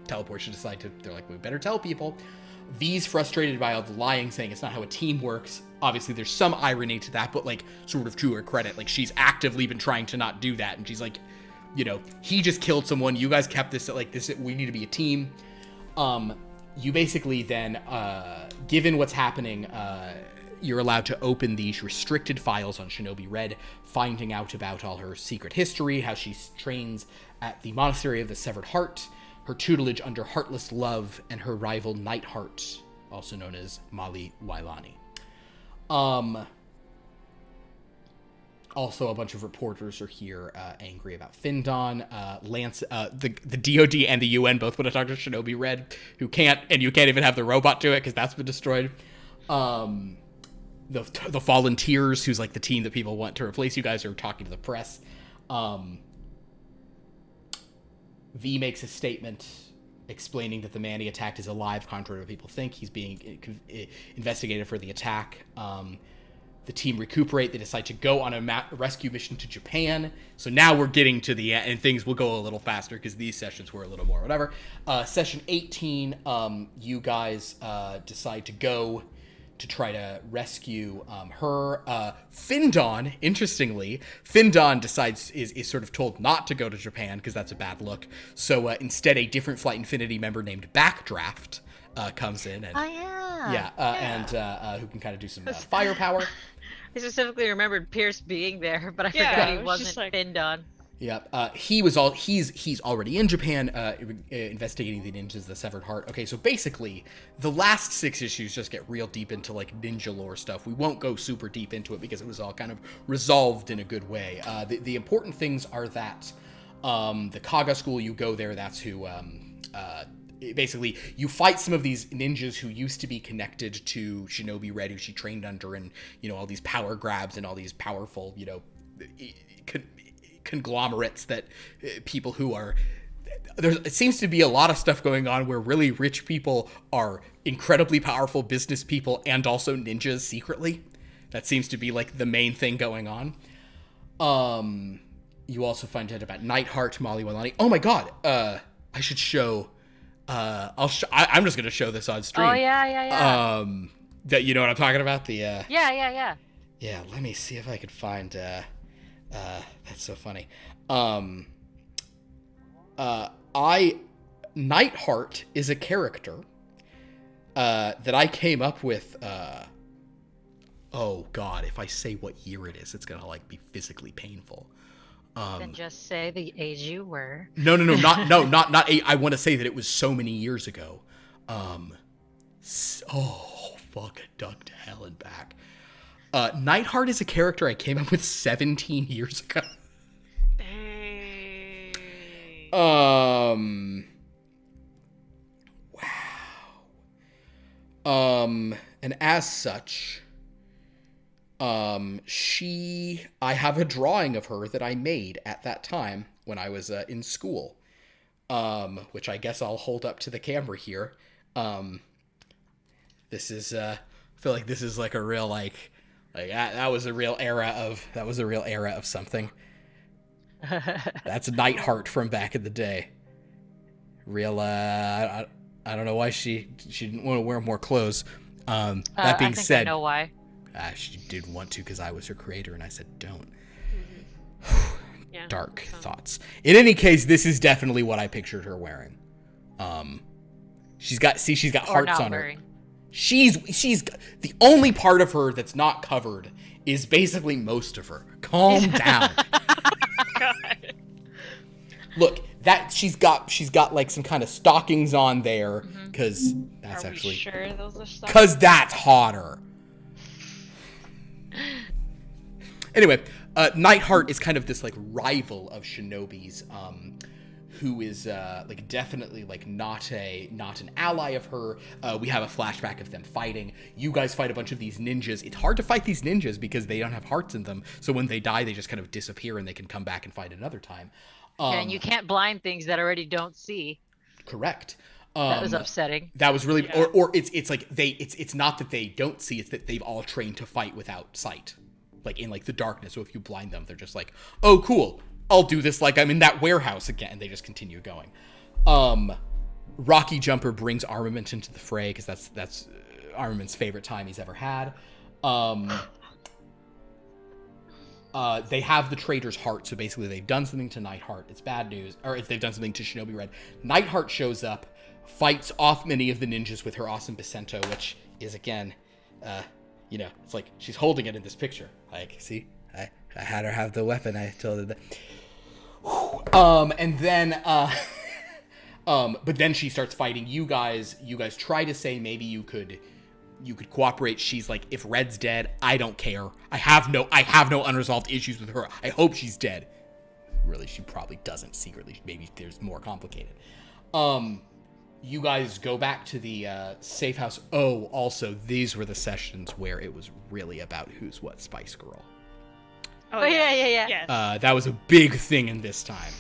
Teleportia decide they're like, we better tell people. V's frustrated by all the lying, saying it's not how a team works. Obviously, there's some irony to that, but, like, sort of to her credit, like, she's actively been trying to not do that, and she's like, he just killed someone, you guys kept this, like, this, we need to be a team. You basically then, given what's happening, you're allowed to open these restricted files on Shinobi Red, finding out about all her secret history, how she trains at the Monastery of the Severed Heart, her tutelage under Heartless Love, and her rival Nightheart, also known as Mali Wailani. Also, a bunch of reporters are here angry about Finton. Lance, the DOD and the UN both want to talk to Shinobi Red, who can't, and you can't even have the robot do it because that's been destroyed. The Volunteers, who's like the team that people want to replace you guys, are talking to the press. V makes a statement explaining that the man he attacked is alive, contrary to what people think. He's being investigated for the attack. The team recuperate. They decide to go on a rescue mission to Japan. So now we're getting to the end, and things will go a little faster because these sessions were a little more whatever. Session 18, you guys decide to go to try to rescue her. Finton, interestingly, decides, is sort of told not to go to Japan because that's a bad look. So instead, a different Flight Infinity member named Backdraft comes in. And, and who can kind of do some firepower. I specifically remembered Pierce being there, but I Yeah, forgot he it was wasn't just like- Finton. Yep. He's already in Japan investigating the ninjas of the Severed Heart. Okay, so basically, the last 6 issues just get real deep into, like, ninja lore stuff. We won't go super deep into it because it was all kind of resolved in a good way. The important things are that the Kaga school, you go there, that's who... basically, you fight some of these ninjas who used to be connected to Shinobi Red, who she trained under, and, all these power grabs and all these powerful, conglomerates that people who are... it seems to be a lot of stuff going on where really rich people are incredibly powerful business people and also ninjas secretly. That seems to be, like, the main thing going on. You also find out about Nightheart, Mali Wailani. Oh my god! I should show... I'm just gonna show this on stream. Oh, yeah. That, you know what I'm talking about? The Yeah. Yeah, let me see if I can find that's so funny. Nightheart is a character that I came up with oh god, if I say what year it is, it's gonna, like, be physically painful. Then just say the age you were. No, not eight. I want to say that it was so many years ago. Fucking dug to hell and back. Nightheart is a character I came up with 17 years ago. Dang. Wow. And as such, I have a drawing of her that I made at that time when I was in school, which I guess I'll hold up to the camera here. This is, I feel like this is like a real, like Like that was a real era of something. That's Nightheart from back in the day. Real I don't know why she didn't want to wear more clothes. That being I think said, I know why. she did want to because I was her creator and I said don't. Yeah. Dark thoughts. In any case, this is definitely what I pictured her wearing. She's got Or hearts not on wearing. her. She's the only part of her that's not covered is basically most of her. Calm down. God. Look, that she's got like some kind of stockings on there because that's Are actually we sure those are stuff? because that's hotter. Anyway, Nightheart is kind of this like rival of Shinobi's, who is like definitely like not an ally of her. We have a flashback of them fighting. You guys fight a bunch of these ninjas. It's hard to fight these ninjas because they don't have hearts in them. So when they die, they just kind of disappear and they can come back and fight another time. And you can't blind things that already don't see. Correct. That was upsetting. That was really, Yeah. or it's like it's not that they don't see, it's that they've all trained to fight without sight, like in like the darkness. So if you blind them, they're just like, oh cool, I'll do this like I'm in that warehouse again, and they just continue going. Rocky Jumper brings Armament into the fray because that's Armament's favorite time he's ever had. They have the traitor's heart, so basically they've done something to Nightheart. It's bad news. Or if they've done something to Shinobi Red. Nightheart shows up, fights off many of the ninjas with her awesome Bacento, which is, again, it's like she's holding it in this picture. Like, see? I had her have the weapon. I told her that. And then, but then she starts fighting you guys. You guys try to say maybe you could cooperate. She's like, if Red's dead, I don't care. I have no unresolved issues with her. I hope she's dead. Really, she probably doesn't secretly. Maybe there's more complicated. You guys go back to the safe house. Oh, also, these were the sessions where it was really about who's what Spice Girl. Oh, yeah. Yes. That was a big thing in this time.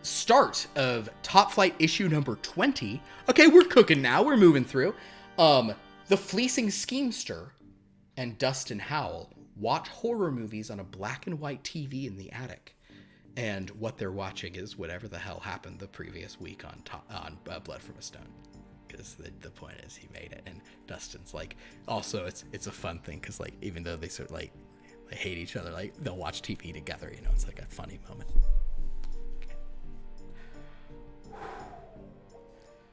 Start of Topflight issue number 20. Okay, we're cooking now. We're moving through. The Fleecing Schemester and Dustin Howell watch horror movies on a black and white TV in the attic. And what they're watching is whatever the hell happened the previous week on Blood from a Stone. Because the point is he made it. And Dustin's like, also it's a fun thing because like even though they sort of like they hate each other, like they'll watch TV together, you know, it's like a funny moment.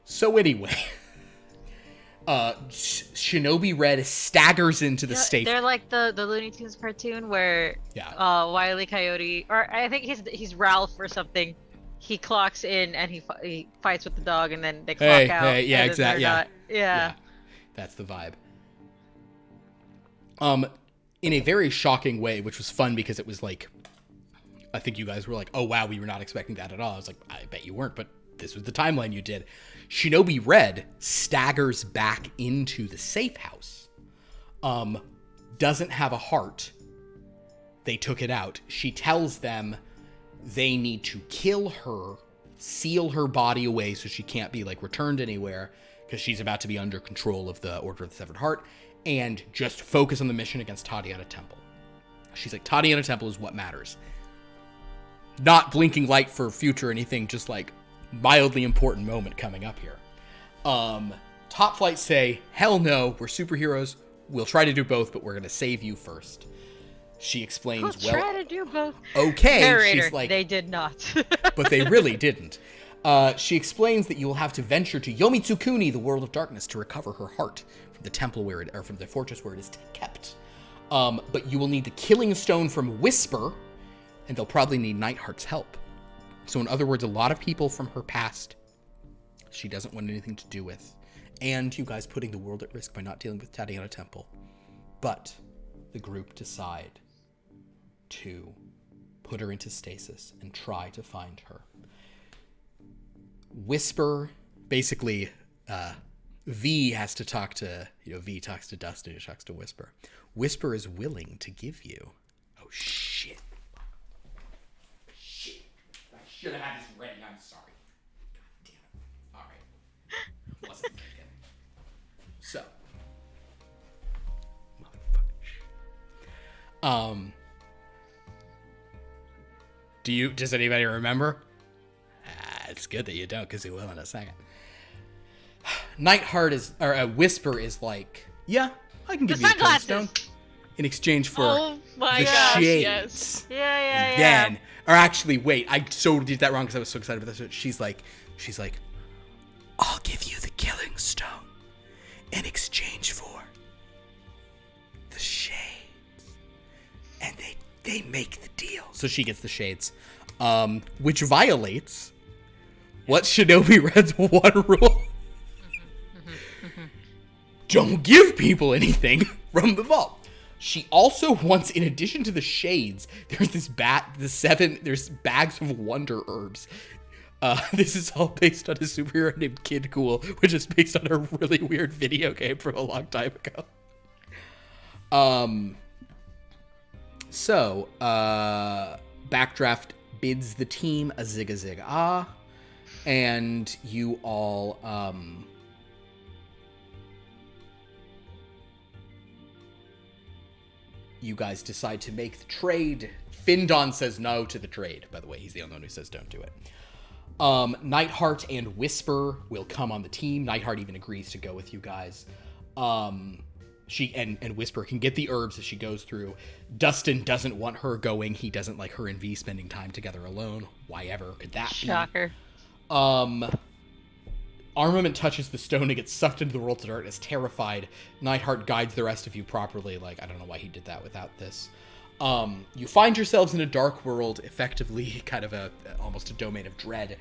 So anyway, Shinobi Red staggers into the safe. They're like the Looney Tunes cartoon where Wile E. Coyote, or I think he's Ralph or something. He clocks in and he fights with the dog, and then they clock out. Hey, yeah, exactly. Yeah, that's the vibe. In a very shocking way, which was fun because it was like, I think you guys were like, oh wow, we were not expecting that at all. I was like, I bet you weren't, but this was the timeline you did. Shinobi Red staggers back into the safe house. Doesn't have a heart. They took it out. She tells them they need to kill her, seal her body away so she can't be like returned anywhere because she's about to be under control of the Order of the Severed Heart, and just focus on the mission against Tatiana Temple. She's like, Tatiana Temple is what matters. Not blinking light for future or anything, just like mildly important moment coming up here. Topflight say, hell no, we're superheroes. We'll try to do both, but we're going to save you first. She explains, we'll try to do both. Okay. Narrator, she's like, they did not. but they really didn't. She explains that you will have to venture to Yomitsukuni, the world of darkness, to recover her heart from the temple from the fortress where it is kept. But you will need the killing stone from Whisper, and they'll probably need Nightheart's help. So in other words, a lot of people from her past she doesn't want anything to do with. And you guys putting the world at risk by not dealing with Tatiana Temple. But the group decide to put her into stasis and try to find her. Whisper, basically, V has to talk to, V talks to Dustin, who talks to Whisper. Whisper is willing to give you. Oh, shit. I should have had this ready. I'm sorry. God damn it. All right. Wasn't thinking. So. Does anybody remember? It's good that you don't, because you will in a second. Whisper is like, yeah, I can give The you sunglasses. the Killingstone in exchange for Oh my the gosh, shades. yes. Yeah. Then, or actually, wait, I so did that wrong because I was so excited about this. She's like, I'll give you the Killingstone in exchange for the shades, and they make the deal. So she gets the shades, which violates what Shinobi Red's one rule. Don't give people anything from the vault. She also wants, in addition to the shades, there's there's bags of wonder herbs. This is all based on a superhero named Kid Cool, which is based on a really weird video game from a long time ago. Backdraft bids the team a zig-a-zig-ah, and you all, you guys decide to make the trade. Findon says no to the trade. By the way, he's the only one who says don't do it. Nightheart and Whisper will come on the team. Nightheart even agrees to go with you guys. She and Whisper can get the herbs as she goes through. Dustin doesn't want her going. He doesn't like her and V spending time together alone. Why ever could that be? Shocker. Armament touches the stone and gets sucked into the world of darkness, terrified. Nightheart guides the rest of you properly. Like, I don't know why he did that without this. You find yourselves in a dark world, effectively kind of almost a domain of dread.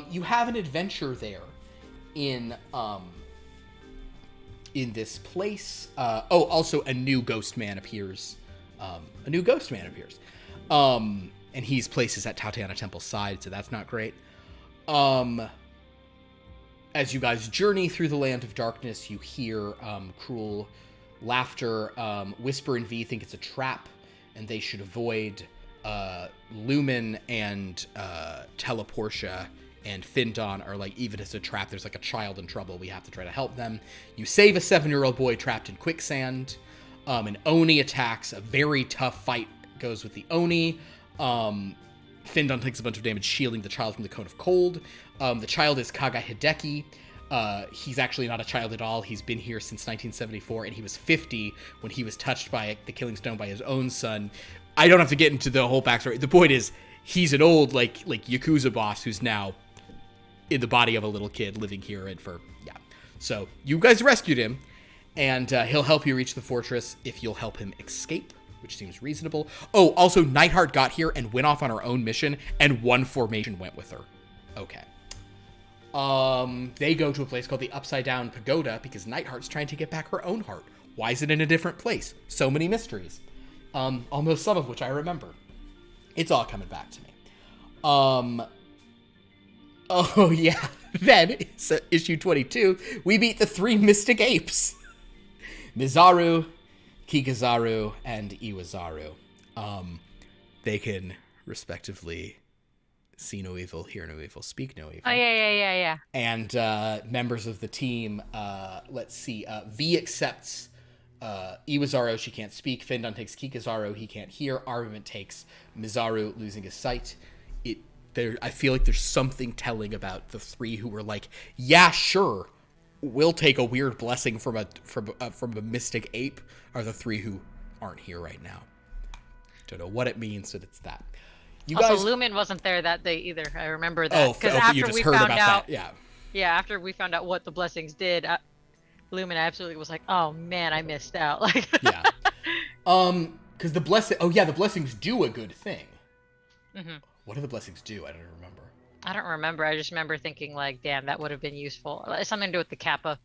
You have an adventure there in this place. Also a new ghost man appears. And he's places at Tatiana Temple's side, so that's not great. As you guys journey through the land of darkness, you hear cruel laughter. Whisper and V think it's a trap, and they should avoid Lumen and Teleportia and Findon are like, even as a trap, there's like a child in trouble. We have to try to help them. You save a 7-year-old boy trapped in quicksand. An Oni attacks. A very tough fight goes with the Oni. Findon takes a bunch of damage shielding the child from the Cone of Cold. The child is Kaga Hideki. He's actually not a child at all. He's been here since 1974, and he was 50 when he was touched by the Killing Stone by his own son. I don't have to get into the whole backstory. The point is, he's an old, like Yakuza boss who's now in the body of a little kid living here, and So, you guys rescued him, and he'll help you reach the fortress if you'll help him escape, which seems reasonable. Oh, also, Nightheart got here and went off on her own mission, and one formation went with her. Okay. They go to a place called the Upside Down Pagoda because Nightheart's trying to get back her own heart. Why is it in a different place? So many mysteries. Almost some of which I remember. It's all coming back to me. Oh, yeah. Then, it's issue 22, we meet the 3 Mystic Apes. Mizaru, Kikizaru, and Iwazaru. They can, respectively, see no evil, hear no evil, speak no evil. Oh, yeah. And members of the team, let's see, V accepts Iwazaru, she can't speak. Findon takes Kikizaru, he can't hear. Armament takes Mizaru, losing his sight. I feel like there's something telling about the 3 who were like, yeah, sure, we'll take a weird blessing from a mystic ape, are the 3 who aren't here right now. Don't know what it means, but it's that. You also, guys... Lumen wasn't there that day either. I remember that. Oh, you just heard about that. Yeah. Yeah, after we found out what the blessings did, Lumen absolutely was like, "Oh man, I missed out." Like, yeah. Because the blessings do a good thing. Mm-hmm. What do the blessings do? I don't remember. I don't remember. I just remember thinking like, "Damn, that would have been useful." It's something to do with the Kappa.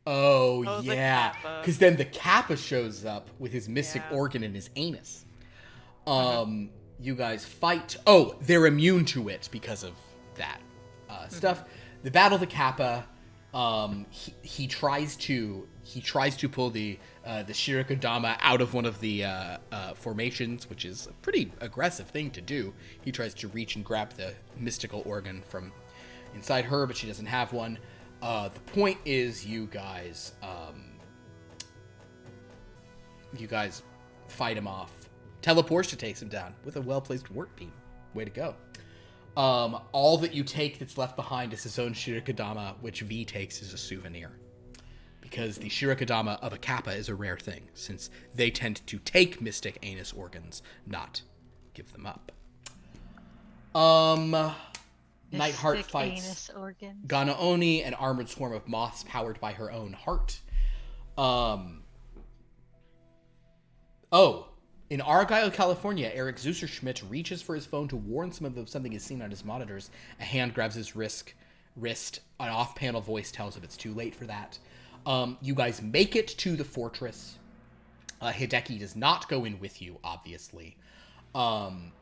Oh yeah. Because then the Kappa shows up with his mystic organ in his anus. You guys fight. Oh, they're immune to it because of that stuff. The Battle of the Kappa. He tries to pull the Shirikodama out of one of the formations, which is a pretty aggressive thing to do. He tries to reach and grab the mystical organ from inside her, but she doesn't have one. The point is, you guys fight him off. Teleportia takes him down with a well-placed warp beam. Way to go. All that you take that's left behind is his own Shirokadama, which V takes as a souvenir. Because the Shirokadama of a Kappa is a rare thing, since they tend to take mystic anus organs, not give them up. Nightheart Mystic fights anus organs. Ganaoni, an armored swarm of moths powered by her own heart. In Argyle, California, Eric Zuserschmidt reaches for his phone to warn some of them something is seen on his monitors. A hand grabs his wrist. An off-panel voice tells him it's too late for that. You guys make it to the fortress. Hideki does not go in with you, obviously. You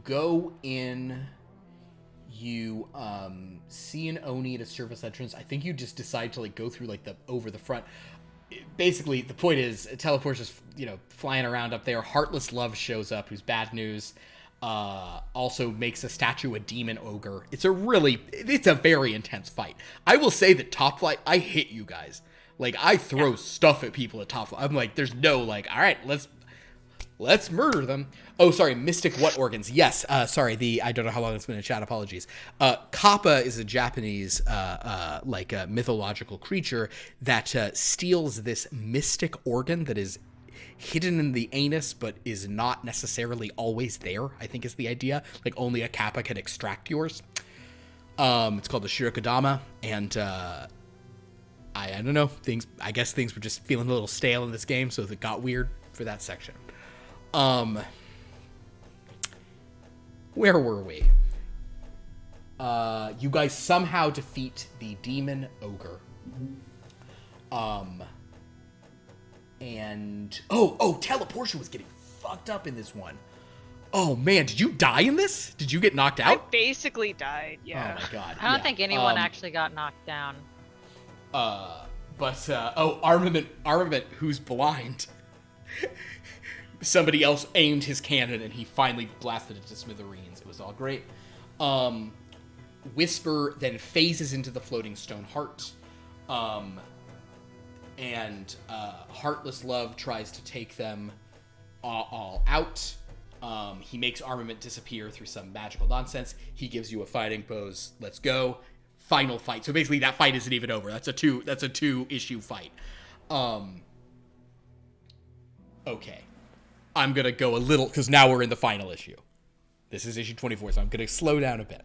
go in. You see an Oni at a service entrance. I think you just decide to go through the over the front. Basically, the point is Teleportia's flying around up there. Heartless Love shows up, who's bad news. Also makes a statue a demon ogre. It's a very intense fight. I will say that Topflight, I hit you guys. I throw stuff at people at Topflight. I'm there's no all right, let's murder them. Oh, sorry, mystic what organs? Yes, sorry, I don't know how long it's been in chat, apologies. Kappa is a Japanese, mythological creature that steals this mystic organ that is hidden in the anus, but is not necessarily always there, I think is the idea. Only a Kappa can extract yours. It's called the Shirokadama, and I don't know, I guess things were just feeling a little stale in this game, so it got weird for that section. Where were we? You guys somehow defeat the demon ogre. And Teleportia was getting fucked up in this one. Oh man, did you die in this? Did you get knocked out? I basically died, yeah. Oh my god. I don't think anyone actually got knocked down. Armament, who's blind. Somebody else aimed his cannon and he finally blasted it to smithereens. It was all great. Whisper then phases into the floating stone heart. And Heartless Love tries to take them all out. He makes Armament disappear through some magical nonsense. He gives you a fighting pose. Let's go. Final fight. So basically that fight isn't even over. That's a two issue fight. Okay. I'm going to go a little, because now we're in the final issue. This is issue 24, so I'm going to slow down a bit.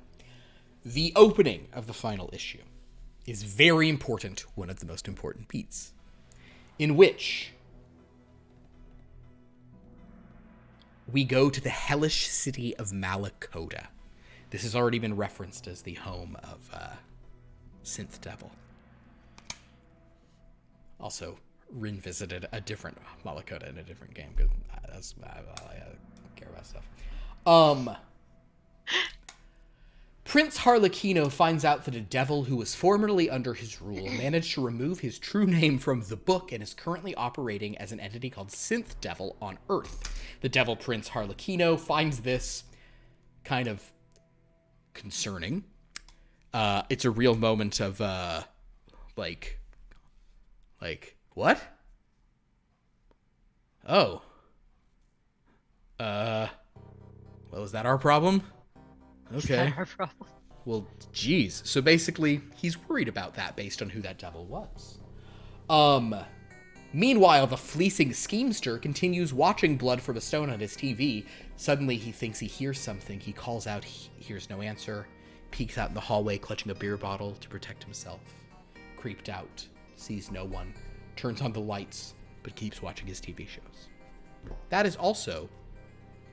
The opening of the final issue is very important, one of the most important beats, in which we go to the hellish city of Malakota. This has already been referenced as the home of Synth Devil. Also, Rin visited a different Malakota in a different game, because I care about stuff. Prince Harlequino finds out that a devil who was formerly under his rule managed to remove his true name from the book and is currently operating as an entity called Synth Devil on Earth. The devil Prince Harlequino finds this kind of concerning. It's a real moment of, what? Oh. Well, is that our problem? Okay. Is that our problem? Well, geez. So basically, he's worried about that based on who that devil was. Meanwhile, the fleecing schemester continues watching Blood from a Stone on his TV. Suddenly, he thinks he hears something. He calls out, he hears no answer, peeks out in the hallway, clutching a beer bottle to protect himself. Creeped out, sees no one, turns on the lights, but keeps watching his TV shows. That is also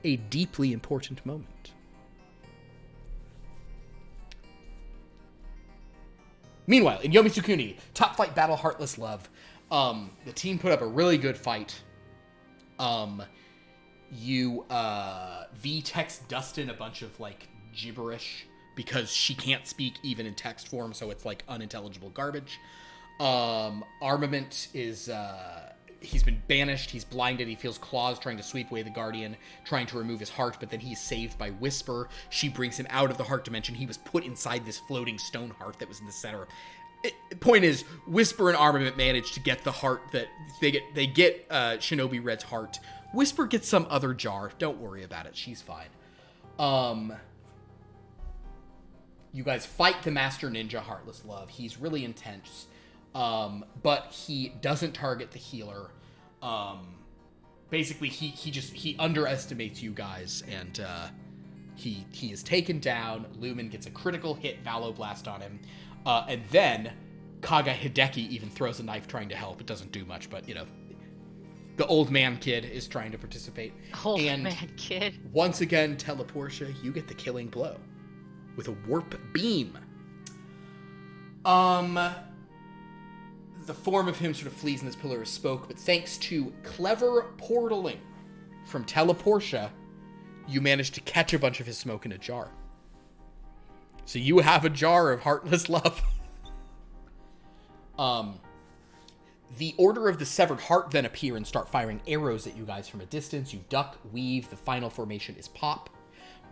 a deeply important moment. Meanwhile, in Yomi Tsukuni, Topflight Battle Heartless Love, the team put up a really good fight. V text Dustin a bunch of gibberish because she can't speak even in text form, so it's unintelligible garbage. Armament is he's been banished, he's blinded, he feels claws trying to sweep away the Guardian, trying to remove his heart, but then he's saved by Whisper. She brings him out of the heart dimension. He was put inside this floating stone heart that was in the center. Point is, Whisper and Armament manage to get the heart that they get Shinobi Red's heart. Whisper gets some other jar. Don't worry about it. She's fine. You guys fight the Master Ninja, Heartless Love. He's really intense. But he doesn't target the healer. Basically, he underestimates you guys, and he is taken down. Lumen gets a critical hit Valo Blast on him. And then Kaga Hideki even throws a knife trying to help. It doesn't do much, but, the old man kid is trying to participate. Old man kid. Once again, Teleportia, you get the killing blow with a warp beam. The form of him sort of flees in this pillar of smoke, but thanks to clever portaling from Teleportia, you manage to catch a bunch of his smoke in a jar. So you have a jar of Heartless Love. The Order of the Severed Heart then appear and start firing arrows at you guys from a distance. You duck, weave. The final formation is pop.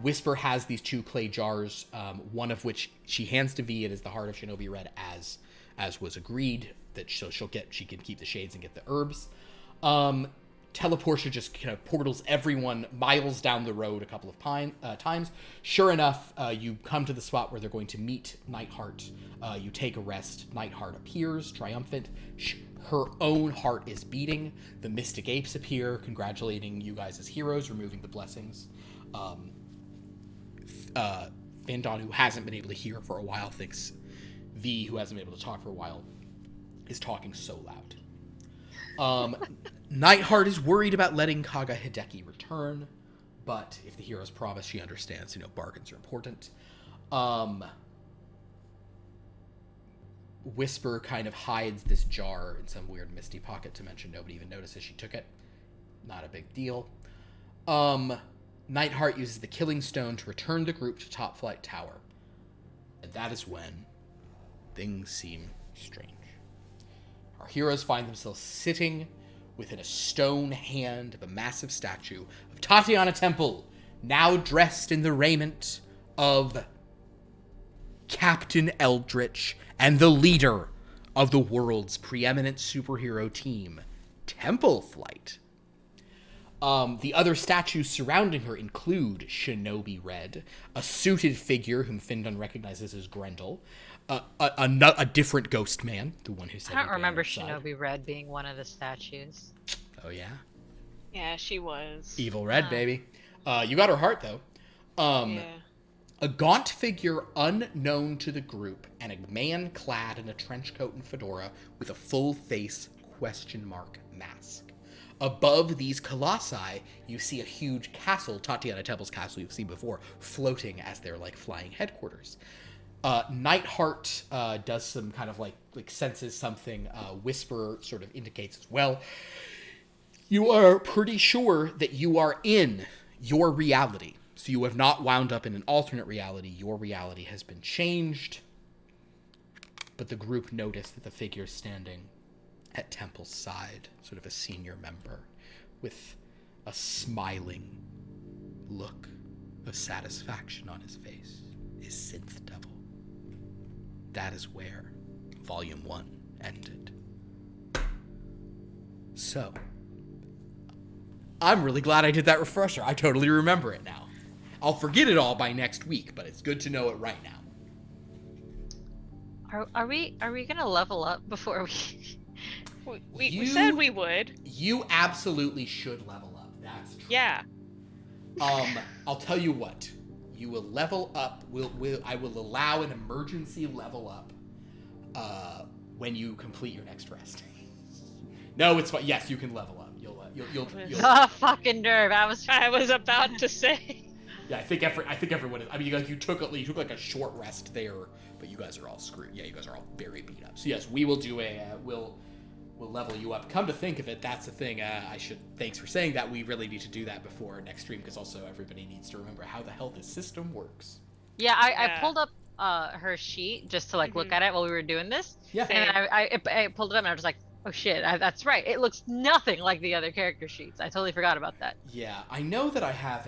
Whisper has these 2 clay jars, one of which she hands to V. It is the heart of Shinobi Red, as was agreed. That she can keep the shades and get the herbs. Teleportia just kind of portals everyone miles down the road a couple of times. Sure enough, you come to the spot where they're going to meet Nightheart. You take a rest. Nightheart appears, triumphant. Her own heart is beating. The Mystic Apes appear, congratulating you guys as heroes, removing the blessings. Vandon, who hasn't been able to hear for a while, thinks V, who hasn't been able to talk for a while, is talking so loud. Nightheart is worried about letting Kaga Hideki return, but if the heroes promise, she understands, bargains are important. Whisper kind of hides this jar in some weird misty pocket to mention nobody even notices she took it. Not a big deal. Nightheart uses the Killing Stone to return the group to Topflight Tower. And that is when things seem strange. Our heroes find themselves sitting within a stone hand of a massive statue of Tatiana Temple, now dressed in the raiment of Captain Eldritch and the leader of the world's preeminent superhero team, Templeflight. The other statues surrounding her include Shinobi Red, a suited figure whom Findon recognizes as Grendel, a different ghost man, the one who said. I don't remember Shinobi Red being one of the statues. Oh yeah. Yeah, she was. Evil Red, baby. You got her heart though. Yeah. A gaunt figure unknown to the group, and a man clad in a trench coat and fedora with a full face question mark mask. Above these colossi, you see a huge castle, Tatiana Temple's castle you've seen before, floating as their flying headquarters. Nightheart does some kind of like senses something. Whisper sort of indicates as well. You are pretty sure that you are in your reality. So you have not wound up in an alternate reality. Your reality has been changed. But the group noticed that the figure standing at Temple's side, sort of a senior member, with a smiling look of satisfaction on his face, is Synth Devil. That is where Volume 1 ended. So, I'm really glad I did that refresher. I totally remember it now. I'll forget it all by next week, but it's good to know it right now. Are we gonna level up before we? We said we would. You absolutely should level up. That's true. Yeah. I'll tell you what. You will level up. I will allow an emergency level up when you complete your next rest. No, it's fine. Yes, you can level up. You'll Oh, fucking nerve! I was about to say. Yeah, I think everyone is. I mean, you took like a short rest there, but you guys are all screwed. Yeah, you guys are all very beat up. So yes, we will do we'll level you up. Come to think of it, that's the thing. Thanks for saying that. We really need to do that before our next stream, because also everybody needs to remember how the hell this system works. Yeah, I pulled up her sheet just to look at it while we were doing this. Yeah. And I pulled it up and I was like, oh shit, that's right. It looks nothing like the other character sheets. I totally forgot about that. Yeah, I know that I have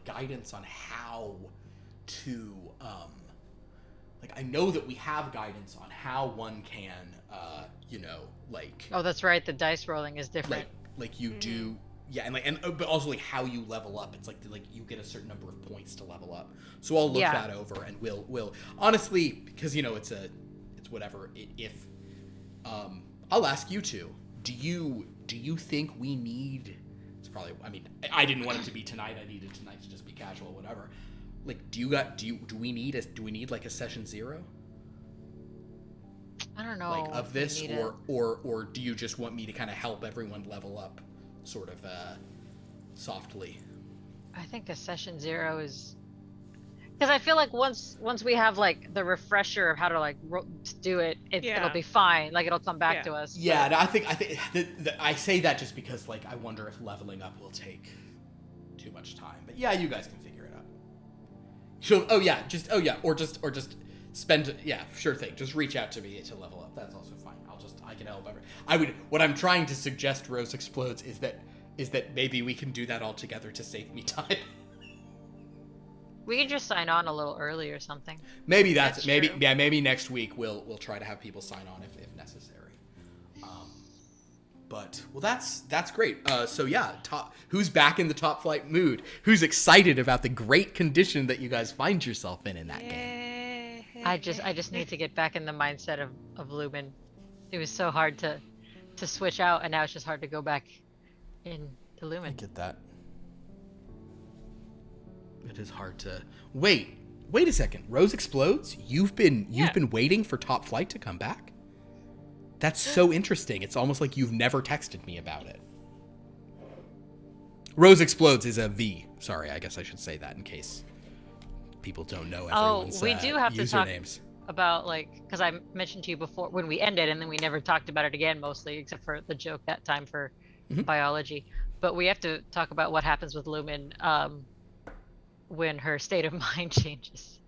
guidance on how to like I know that we have guidance on how one can, like. Oh, that's right. The dice rolling is different. Like you do, yeah, and but also like how you level up. It's like you get a certain number of points to level up. So I'll look that over, and we'll honestly, because it's whatever. If I'll ask you two. Do you think we need? It's probably. I mean, I didn't want it to be tonight. I needed tonight to just be casual, whatever. Like, do we need like a session 0? I don't know. Like of this, or do you just want me to kind of help everyone level up, sort of softly? I think a session 0 is, because I feel like once we have like the refresher of how to like do it, it'll be fine. Like it'll come back to us. Yeah, no, I think I say that just because like I wonder if leveling up will take too much time. But yeah, you guys can figure it out. Or just spend, sure thing. Just reach out to me to level up. That's also fine. I can help what I'm trying to suggest, Rose Explodes, is that maybe we can do that all together to save me time. We can just sign on a little early or something. Maybe true. Maybe next week we'll try to have people sign on if necessary. But that's great. So yeah, who's back in the Topflight mood? Who's excited about the great condition that you guys find yourself in that game? I just need to get back in the mindset of Lumen. It was so hard to switch out, and now it's just hard to go back into Lumen. I get that. It is hard to wait a second. Rose Explodes? You've been waiting for Topflight to come back? That's so interesting. It's almost like you've never texted me about it. Rose Explodes is a V. Sorry, I guess I should say that in case people don't know everyone's we do have usernames. To talk about, like, because I mentioned to you before when we ended, and then we never talked about it again, mostly except for the joke that time for biology. But we have to talk about what happens with Lumen when her state of mind changes.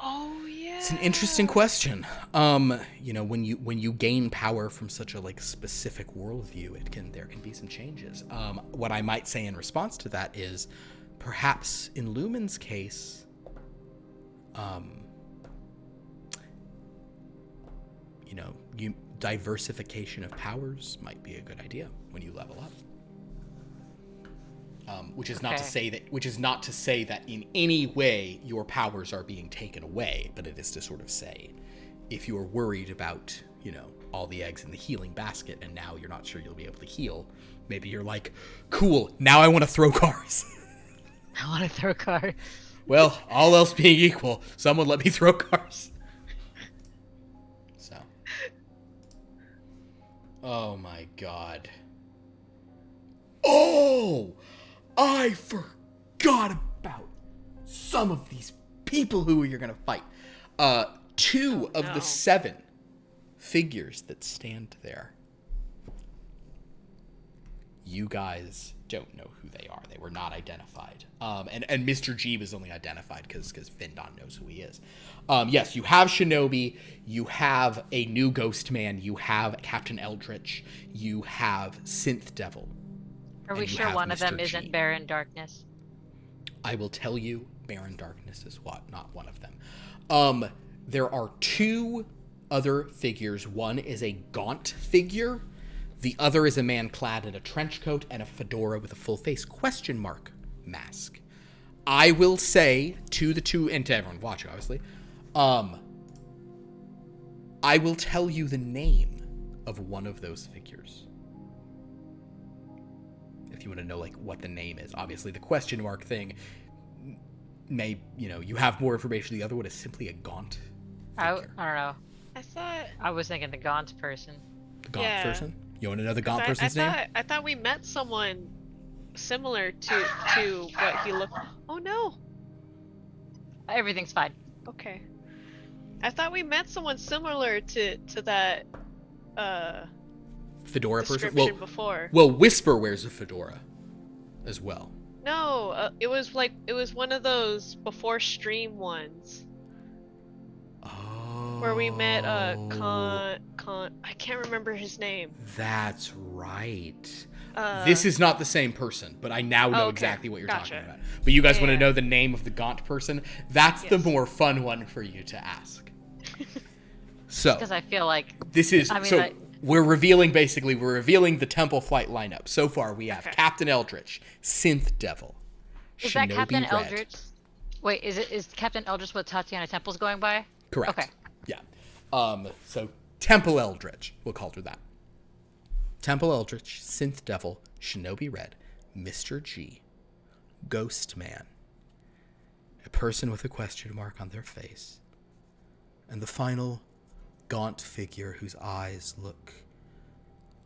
Oh yeah. It's an interesting question. When you gain power from such a like specific worldview, there can be some changes. What I might say in response to that is, perhaps in Lumen's case, diversification of powers might be a good idea when you level up. Which is not to say that in any way your powers are being taken away, but it is to sort of say, if you're worried about, all the eggs in the healing basket and now you're not sure you'll be able to heal, maybe you're like, cool, now I want to throw cars. I want to throw cars. Well, all else being equal, someone let me throw cars. So. Oh my god. Oh! I forgot about some of these people who you're going to fight. 2 of the 7 figures that stand there. You guys don't know who they are. They were not identified. And Mr. G was only identified because Findon knows who he is. Yes, you have Shinobi. You have a new Ghost Man. You have Captain Eldritch. You have Synth Devil. Are we sure one of them isn't Baron Darkness? I will tell you, Baron Darkness is not one of them. There are 2 other figures. One is a gaunt figure. The other is a man clad in a trench coat and a fedora with a full face question mark mask. I will say to the 2, and to everyone watching, obviously, I will tell you the name of one of those figures. If you want to know like what the name is. Obviously the question mark thing may, you have more information. The other one is simply a gaunt figure. I don't know. I was thinking the gaunt person. The gaunt person? You want to know the gaunt person's name? I thought we met someone similar to what he looked. Oh no. Everything's fine. Okay. I thought we met someone similar to that fedora person? Before. Well, Whisper wears a fedora as well. No, it was one of those before stream ones. Oh. Where we met I can't remember his name. That's right. This is not the same person, but I now know okay. exactly what you're Gotcha. talking about. But you guys want to Yeah. know the name of the gaunt person? That's the Yes. more fun one for you to ask. So, Because I feel like this is... I mean, so, we're revealing the Temple Flight lineup. So far, we have Okay. Captain Eldritch, Synth Devil, is that Shinobi Captain Red. Eldritch? Wait, is Captain Eldritch what Tatiana Temple's going by? Correct. Okay. Yeah. So Temple Eldritch, we'll call her that. Temple Eldritch, Synth Devil, Shinobi Red, Mr. G, Ghost Man, a person with a question mark on their face, and the final gaunt figure whose eyes look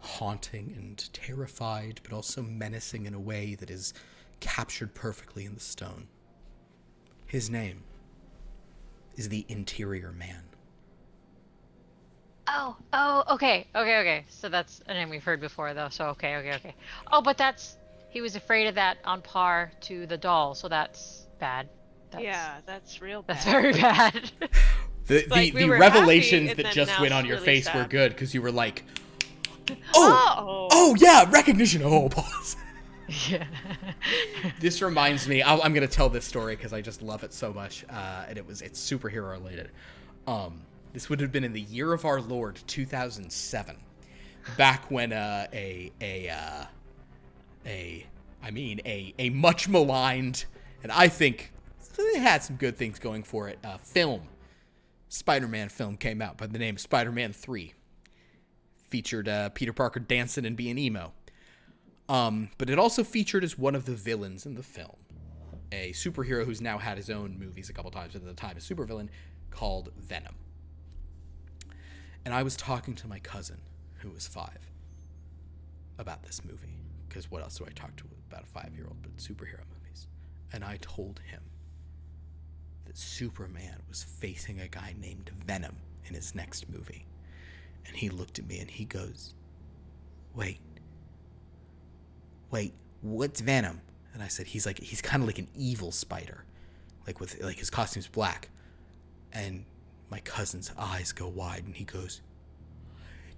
haunting and terrified, but also menacing in a way that is captured perfectly in the stone. His name is the Interior Man. Oh, okay. So that's a name we've heard before, though. So okay. Oh, but he was afraid of that on par to the doll, so that's bad. Yeah, that's real bad. That's very bad. The were revelations happy, and that then just now went on it's your really face were sad. good because you were like, Oh! oh yeah, recognition. Oh, pause. Yeah. This reminds me. I'm gonna tell this story because I just love it so much, and it's superhero related. This would have been in the year of our Lord 2007, back when a much maligned, and I think it had some good things going for it. Spider-Man film came out by the name Spider-Man 3. Featured Peter Parker dancing and being emo. But it also featured as one of the villains in the film a superhero who's now had his own movies a couple times, at the time a supervillain called Venom. And I was talking to my cousin, who was 5, about this movie. Because what else do I talk to about a 5-year-old but superhero movies? And I told him that Superman was facing a guy named Venom in his next movie. And he looked at me and he goes, wait, what's Venom? And I said, he's kind of like an evil spider. Like his costume's black. And my cousin's eyes go wide and he goes,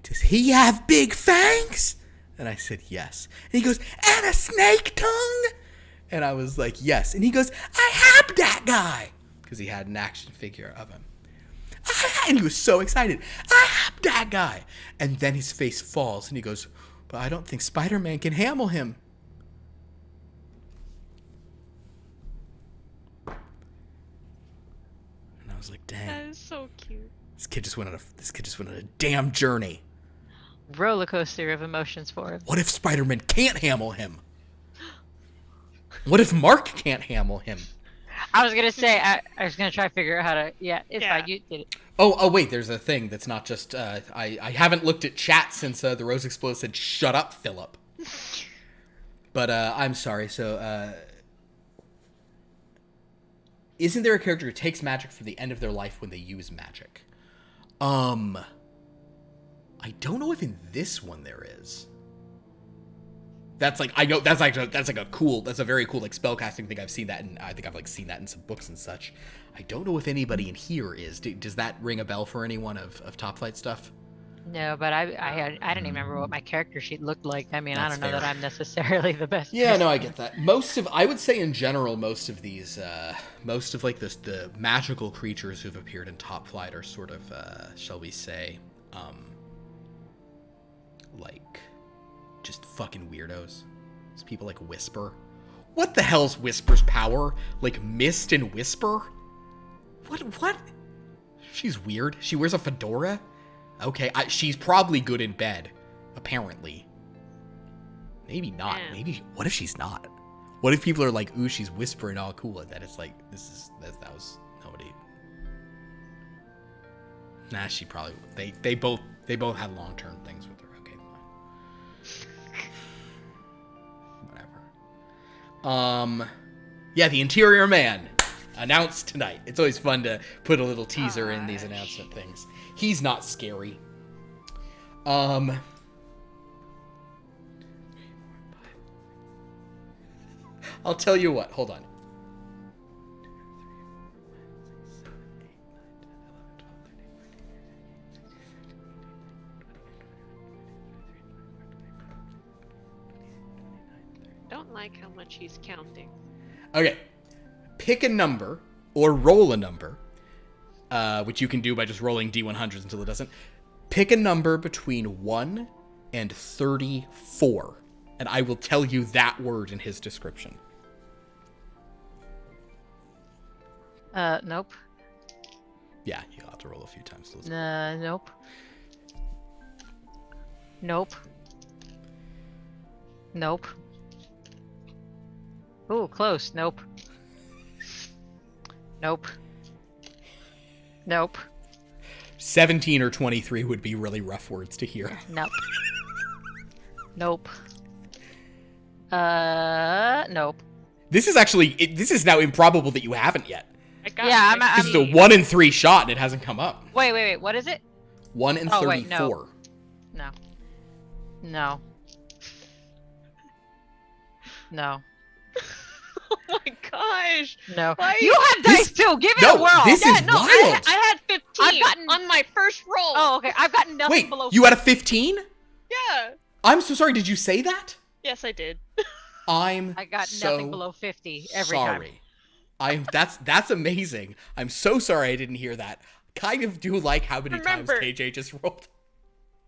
does he have big fangs? And I said, yes. And he goes, and a snake tongue? And I was like, yes. And he goes, I have that guy. Because he had an action figure of him. And he was so excited. I have that guy. And then his face falls and he goes, but I don't think Spider-Man can handle him. And I was like, dang. That is so cute. This kid just went on a damn journey. Roller coaster of emotions for him. What if Spider-Man can't handle him? What if Mark can't handle him? I was gonna say I was gonna try to figure out how to. Yeah, it's fine. You did it. Oh wait, there's a thing that's not just. I haven't looked at chat since the Rose Explode said, "Shut up, Philip." But I'm sorry. So, isn't there a character who takes magic for the end of their life when they use magic? I don't know if in this one there is. That's like, I know that's a very cool like spellcasting thing. I've seen that, and I think I've seen that in some books and such. I don't know if anybody in here is. Does that ring a bell for anyone of Topflight stuff? No, but I didn't even remember what my character sheet looked like. I mean, That's I don't know fair. that I'm necessarily the best. Yeah, person. no, I get that. I would say in general, most of these, most of the magical creatures who've appeared in Topflight are sort of, shall we say, like, just fucking weirdos. It's people like Whisper. What the hell's Whisper's power? Like mist and whisper? What? She's weird. She wears a fedora? Okay, she's probably good in bed, apparently. Maybe not. Yeah. Maybe. What if she's not? What if people are like, ooh, she's whispering all cool, and then it's like, that was nobody. Nah, she probably. They both had long-term things with her. Okay, fine. Whatever. Yeah, the Interior Man announced tonight. It's always fun to put a little teaser in these announcement things. He's not scary. I'll tell you what. Hold on. don't like how much he's counting. Okay. Pick a number or roll a number, which you can do by just rolling D100s until it doesn't. Pick a number between 1 and 34, and I will tell you that word in his description. Nope. Yeah, you'll have to roll a few times. To listen. Nope. Nope. Nope. Ooh, close. Nope. Nope. Nope. 17 or 23 would be really rough words to hear. Nope. Nope. Nope. This is now improbable that you haven't yet. I got Yeah, This is a 1 in 3 shot and it hasn't come up. Wait. What is it? 1 in Oh, 34. wait, no. No. No. No. Oh my gosh! No. Why- You have dice too. Give it No, a whirl. this is No, wild. I had 15 I've gotten- on my first roll. Oh, okay. I've gotten nothing Wait, below. you had a 15? Yeah. I'm so sorry. Did you say that? Yes, I did. I got so nothing below 50 every time. sorry. That's amazing. I'm so sorry I didn't hear that. Kind of do like how many Remember- times KJ just rolled.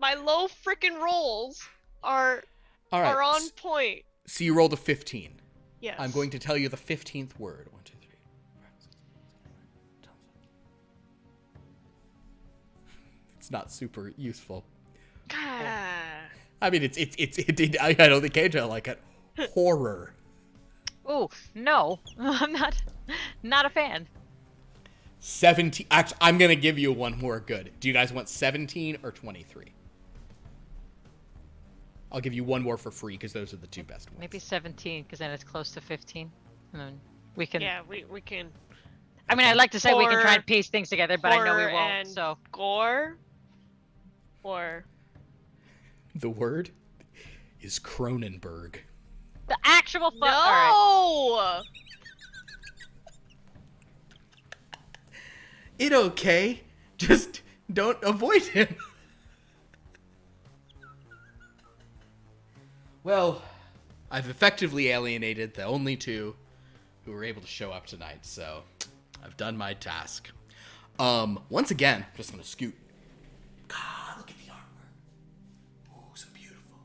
My low freaking rolls are All right. on point. So you rolled a 15. Yes. I'm going to tell you the 15th word. 1, 2, 3, 4, 5, 6, 7, 8, 9, 10. It's not super useful. Ah. I mean, I don't think KJ will like it. Horror. Ooh, no. I'm not a fan. 17. Actually, I'm going to give you one more good. Do you guys want 17 or 23? I'll give you one more for free because those are the two best ones. Maybe 17, because then it's close to 15. And then we can. Yeah, we can. I mean, I'd like to say we can try Horror- and piece things together, but I know we horror won't. and So gore. Or The word is Cronenberg. the actual fuck. All right. no. It okay. Just don't avoid him. Well, I've effectively alienated the only two who were able to show up tonight, so I've done my task. Once again, I'm just gonna scoot. God, look at the artwork. Oh, so beautiful.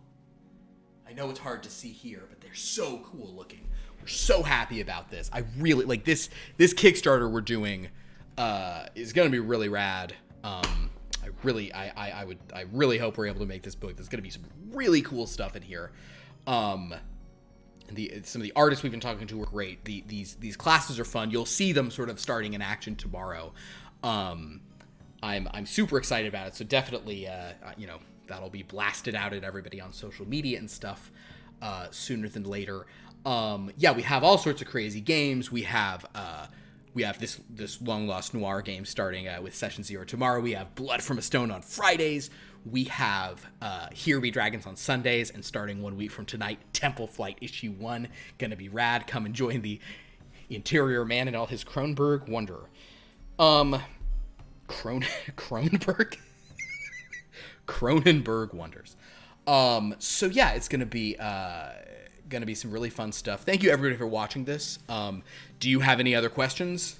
I know it's hard to see here, but they're so cool looking. We're so happy about this. I really like this Kickstarter we're doing is gonna be really rad. I really hope we're able to make this book. There's gonna be some really cool stuff in here. And some of the artists we've been talking to were great. These classes are fun. You'll see them sort of starting in action tomorrow. I'm super excited about it. So definitely, that'll be blasted out at everybody on social media and stuff sooner than later. We have all sorts of crazy games. We have this long lost noir game starting with Session 0 tomorrow. We have Blood from a Stone on Fridays. We have Here Be Dragons on Sundays, and starting 1 week from tonight, Temple-Flight issue 1. Gonna be rad. Come and join the interior man and all his Cronenberg wonder. Cronenberg? Cronenberg wonders. So yeah, it's gonna be some really fun stuff. Thank you everybody for watching this. Do you have any other questions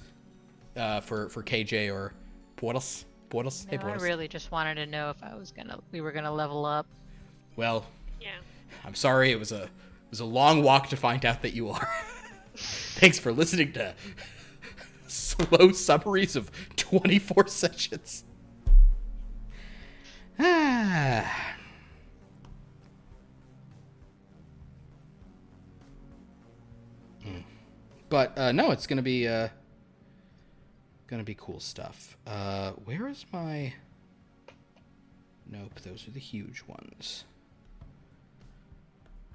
for KJ or Portals? Hey, No, I Portals. really just wanted to know if we were gonna level up. Well, Yeah. I'm sorry. It was a long walk to find out that you are. Thanks for listening to slow summaries of 24 sessions. But no, it's gonna be cool stuff. Where is my? Nope, those are the huge ones.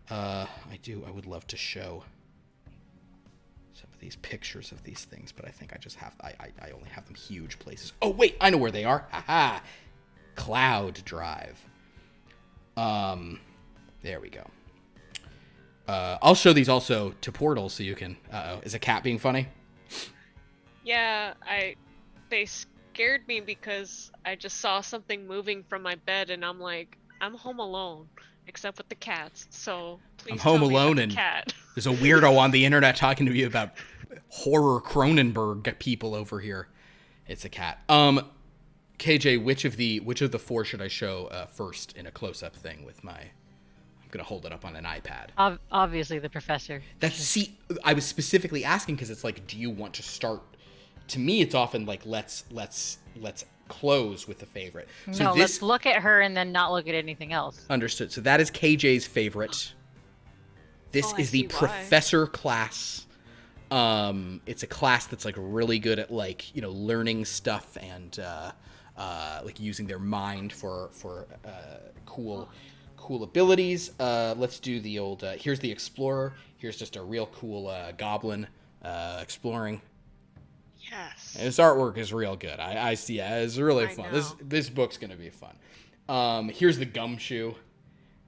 I would love to show some of these pictures of these things, but I think I just have, I only have them huge places. Oh, wait, I know where they are. Haha. Cloud Drive. There we go. I'll show these also to Portal so you can, is a cat being funny? Yeah, they scared me because I just saw something moving from my bed and I'm like, I'm home alone, except with the cats, so I'm Please home tell me alone that's a and cat. there's a weirdo on the internet talking to me about horror Cronenberg people over here. It's a cat. KJ, which of the four should I show first in a close-up thing with my? I'm gonna hold it up on an iPad. Obviously, the professor. I was specifically asking because it's like, do you want to start? To me, it's often like let's close with the favorite. So No, this, let's look at her and then not look at anything else. understood. So that is KJ's favorite. This I is the see why. professor class. It's a class that's like really good at like learning stuff and like using their mind for cool abilities. Let's do the old. Here's the explorer. Here's just a real cool goblin exploring. Yes. And his artwork is real good. I see. Yeah, it's really I fun. know. This book's gonna be fun. Here's the gumshoe.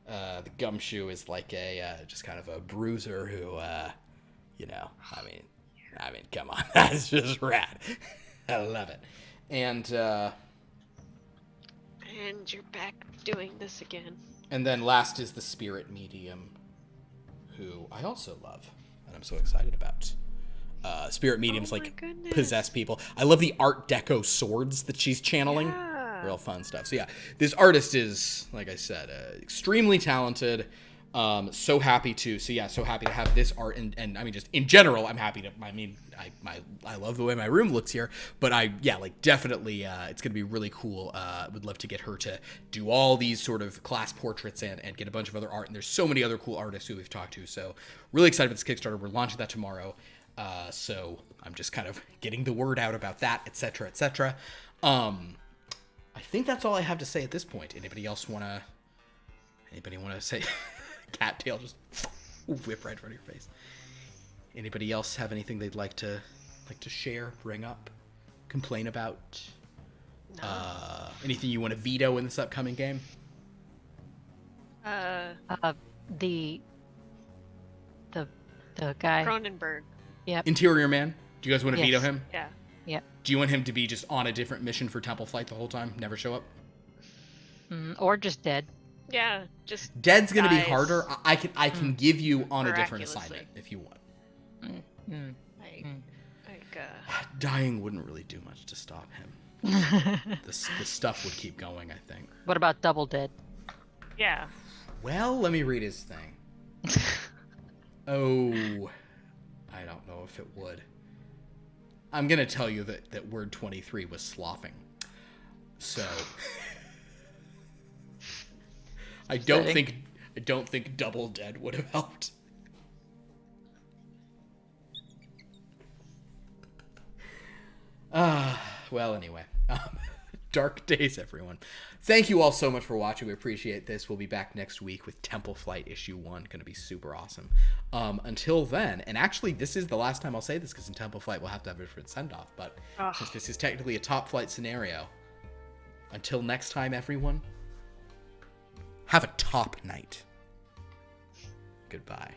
The gumshoe is like a just kind of a bruiser who, I mean, come on, that's just rad. I love it. And you're back doing this again. and then last is the spirit medium, who I also love, and I'm so excited about. Spirit mediums Oh my like goodness. possess people. I love the Art Deco swords that she's channeling. Yeah. Real fun stuff. So yeah, this artist is, like I said, extremely talented. So happy to have this art, and I mean, just in general, I'm happy to. I mean, I love the way my room looks here, but definitely, it's gonna be really cool. Would love to get her to do all these sort of class portraits and get a bunch of other art. And there's so many other cool artists who we've talked to. So really excited about this Kickstarter. We're launching that tomorrow. So I'm just kind of getting the word out about that, etc., etc. I think that's all I have to say at this point. Anybody wanna say? Cattail just whip right in front of your face. Anybody else have anything they'd like to share, bring up, complain about? No. Anything you want to veto in this upcoming game? The guy. Cronenberg. Yep. Interior Man. Do you guys want to Yes. veto him? Yeah. Yep. Do you want him to be just on a different mission for Temple Flight the whole time? Never show up? Or just dead. Yeah. Just Dead's gonna be dies harder. I can give you on a different miraculously. assignment if you want. like Dying wouldn't really do much to stop him. The stuff would keep going, I think. What about double dead? yeah. Well, let me read his thing. Oh, I don't know if it would. I'm gonna tell you that word 23 was sloughing. So I don't think double dead would have helped. Well, anyway. Dark days, everyone. Thank you all so much for watching. We appreciate this. We'll be back next week with Temple Flight Issue 1. Going to be super awesome. Until then, and actually, this is the last time I'll say this because in Temple Flight we'll have to have a different send-off. But since this is technically a top flight scenario, until next time, everyone, have a top night. Goodbye.